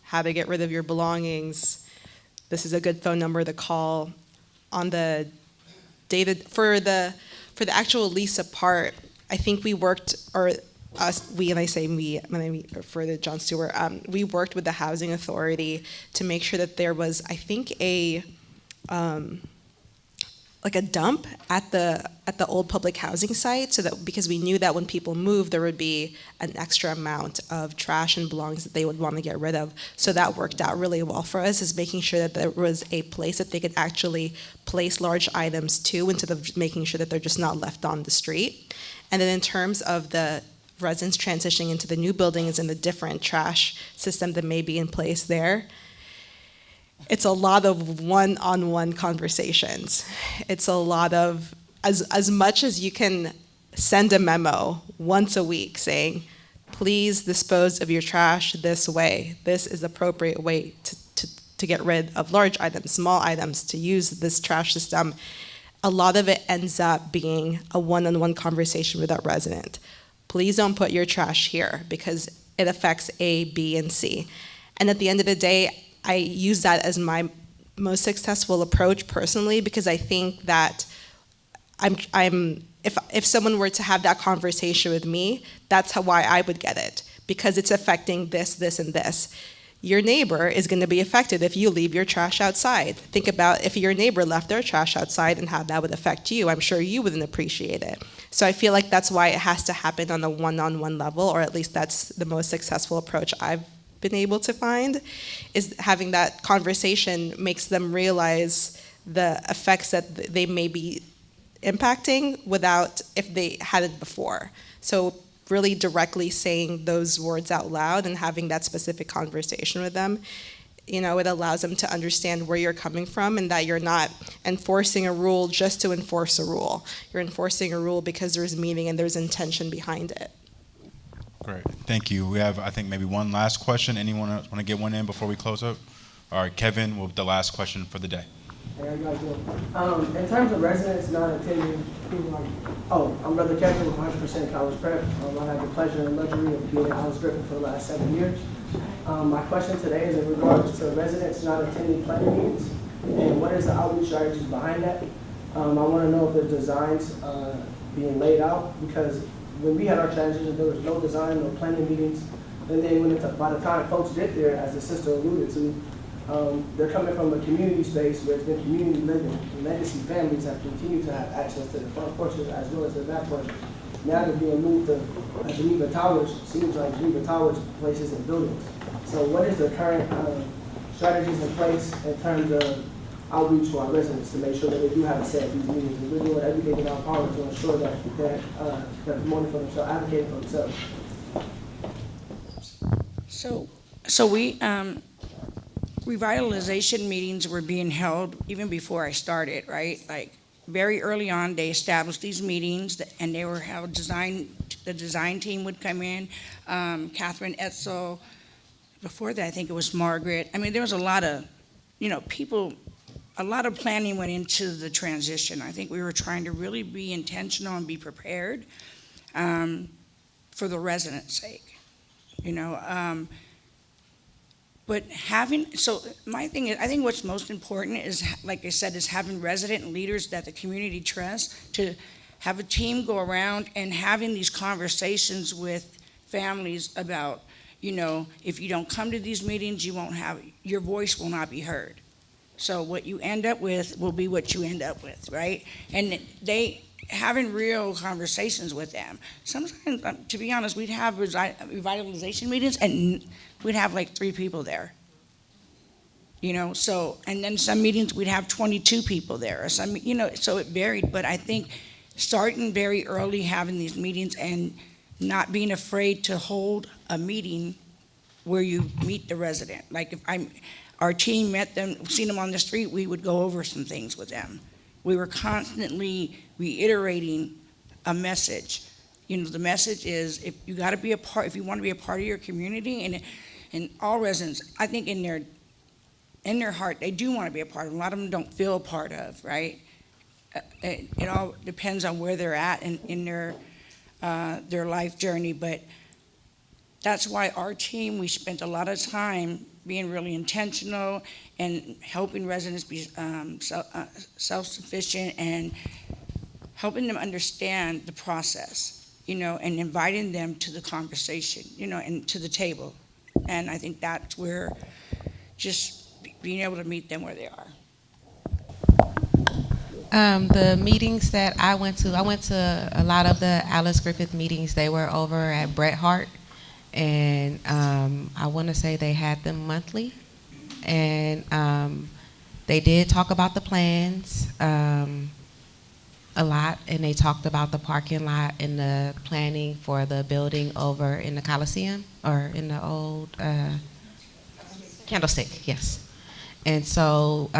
how to get rid of your belongings. This is a good phone number to call. On the data for the actual Lisa part, I think we worked, or us, we, and I say we, when I mean for the John Stewart, we worked with the housing authority to make sure that there was, I think, a dump at the old public housing site, so that, because we knew that when people moved, there would be an extra amount of trash and belongings that they would want to get rid of. So that worked out really well for us, is making sure that there was a place that they could actually place large items to, instead of making sure that they're just not left on the street. And then in terms of the residents transitioning into the new buildings and the different trash system that may be in place there, it's a lot of one-on-one conversations. It's a lot of, as much as you can send a memo once a week saying, please dispose of your trash this way. This is the appropriate way to get rid of large items, small items, to use this trash system. A lot of it ends up being a one-on-one conversation with that resident. Please don't put your trash here because it affects A, B, and C. And at the end of the day, I use that as my most successful approach personally, because I think that if someone were to have that conversation with me, that's why I would get it, because it's affecting this, this, and this. Your neighbor is going to be affected if you leave your trash outside. Think about if your neighbor left their trash outside and how that would affect you. I'm sure you wouldn't appreciate it. So I feel like that's why it has to happen on a one-on-one level, or at least that's the most successful approach I've been able to find, is having that conversation makes them realize the effects that they may be impacting without if they had it before. So really directly saying those words out loud and having that specific conversation with them it allows them to understand where you're coming from and that you're not enforcing a rule just to enforce a rule. You're enforcing a rule because there's meaning and there's intention behind it. Great, thank you. We have, I think, maybe one last question. Anyone else want to get one in before we close up? All right, Kevin, with the last question for the day. Hey, how you guys doing? In terms of residents not attending, I'm Brother Kevin with 100% College Prep. I have the pleasure and luxury of being at Anne Griffith for the last 7 years. My question today is in regards to residents not attending planning meetings, and what is the outreach strategies behind that? I want to know if there's designs being laid out, because when we had our transition, there was no design, no planning meetings, and then by the time folks get there, as the sister alluded to, they're coming from a community space where it's been community living. Legacy families have continued to have access to the front porches as well as the back porches. Now they're being moved to Geneva Towers, seems like Geneva Towers places and buildings. So what is the current strategies in place in terms of outreach to our residents to make sure that they do have a say at these meetings? And we're doing everything in our power to ensure that they're promoting for themselves, advocating for themselves. So we, revitalization meetings were being held even before I started, right? Like, very early on, they established these meetings, and they were held the design team would come in, Catherine Etzel. Before that, I think it was Margaret. I mean, there was a lot of, people, a lot of planning went into the transition. I think we were trying to really be intentional and be prepared for the residents' sake, But my thing is, I think what's most important is, like I said, is having resident leaders that the community trusts, to have a team go around and having these conversations with families about, if you don't come to these meetings, your voice will not be heard. So what you end up with will be what you end up with, right? And having real conversations with them. Sometimes, to be honest, we'd have revitalization meetings and we'd have like 3 people there. And then some meetings we'd have 22 people there, or some, so it varied. But I think starting very early, having these meetings and not being afraid to hold a meeting where you meet the resident. Like, if our team met them, seen them on the street, we would go over some things with them. We were constantly reiterating a message. The message is, if you want to be a part of your community, and all residents, I think in their heart, they do want to be a part of. A lot of them don't feel a part of, right? It all depends on where they're at in their life journey, but that's why our team, we spent a lot of time being really intentional and helping residents be self-sufficient and helping them understand the process, and inviting them to the conversation, and to the table. And I think that's where just being able to meet them where they are. The meetings that I went to a lot of the Alice Griffith meetings. They were over at Bret Hart, and I want to say they had them monthly, and they did talk about the plans a lot, and they talked about the parking lot and the planning for the building over in the Coliseum, or in the old Candlestick, yes. And so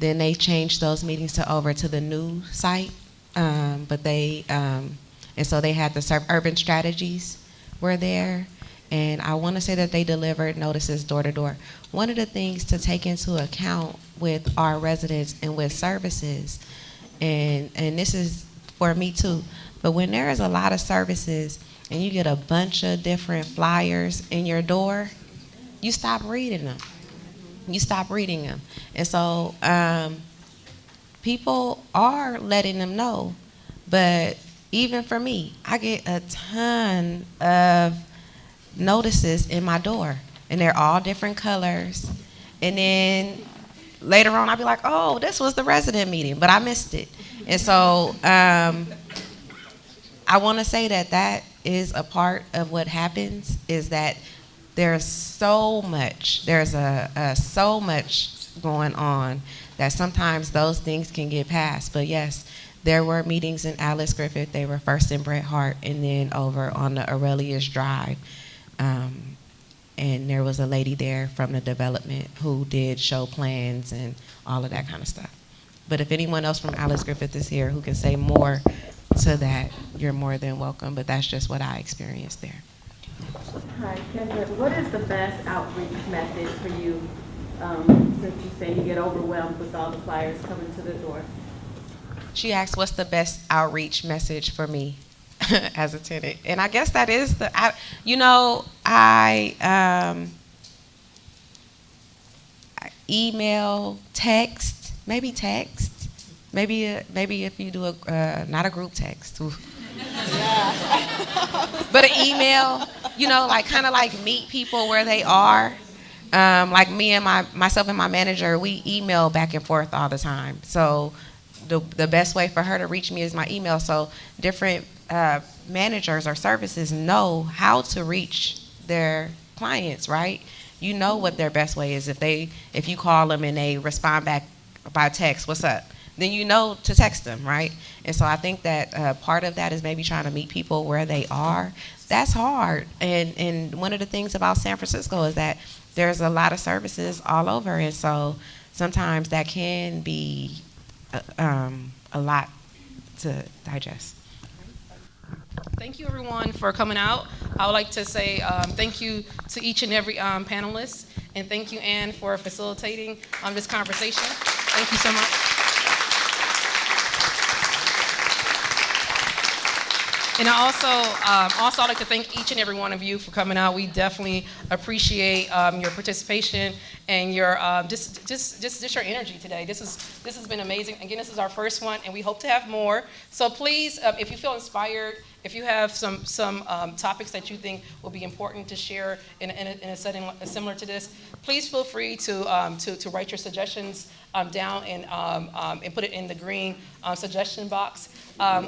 then they changed those meetings over to the new site, but and so they had the urban strategies were there, and I want to say that they delivered notices door to door. One of the things to take into account with our residents and with services, and this is for me too, but when there is a lot of services and you get a bunch of different flyers in your door, you stop reading them. And so people are letting them know, but even for me, I get a ton of notices in my door, and they're all different colors. And then later on, I'll be like, oh, this was the resident meeting, but I missed it. And so I want to say that is a part of what happens, is that there's so much going on that sometimes those things can get passed. But yes, there were meetings in Alice Griffith. They were first in Bret Hart, and then over on the Aurelius Drive. and there was a lady there from the development who did show plans and all of that kind of stuff. But if anyone else from Alice Griffith is here who can say more to that, you're more than welcome, but that's just what I experienced there. Hi, Kendra. What is the best outreach method for you, since you say you get overwhelmed with all the flyers coming to the door? She asked, what's the best outreach message for me as a tenant? And I guess that is I email, text, maybe if you do not a group text, but an email, kind of like meet people where they are. Like me and myself and my manager, we email back and forth all the time. So the best way for her to reach me is my email. So different managers or services know how to reach their clients, right? You know what their best way is. If you call them and they respond back by text, what's up? Then you know to text them, right? And so I think that part of that is maybe trying to meet people where they are. That's hard. And one of the things about San Francisco is that there's a lot of services all over, and so sometimes that can be a lot to digest. Thank you, everyone, for coming out. I would like to say thank you to each and every panelist, and thank you, Anne, for facilitating this conversation. Thank you so much. And I also like to thank each and every one of you for coming out. We definitely appreciate your participation and your just your energy today. This has been amazing. Again, this is our first one, and we hope to have more. So please, if you feel inspired, if you have some topics that you think will be important to share in a setting similar to this, please feel free to write your suggestions down and put it in the green suggestion box.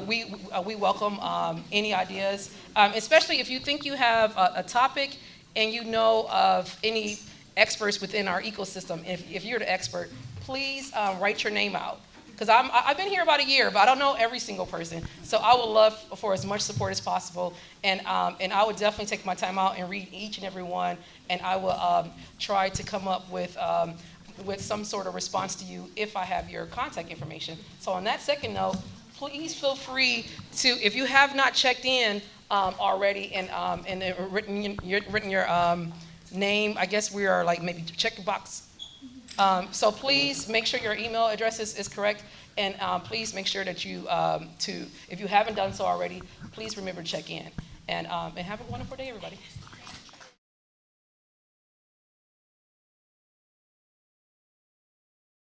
We welcome any ideas, especially if you think you have a topic and you know of any experts within our ecosystem. If you're the expert, please write your name out. Because I've been here about a year, but I don't know every single person. So I would love for as much support as possible. And I would definitely take my time out and read each and every one. And I will try to come up with some sort of response to you if I have your contact information. So on that second note, please feel free to, if you have not checked in already and written your name, I guess we are like maybe check the box. So please make sure your email address is correct, and please make sure that you, if you haven't done so already, please remember to check in. And have a wonderful day, everybody.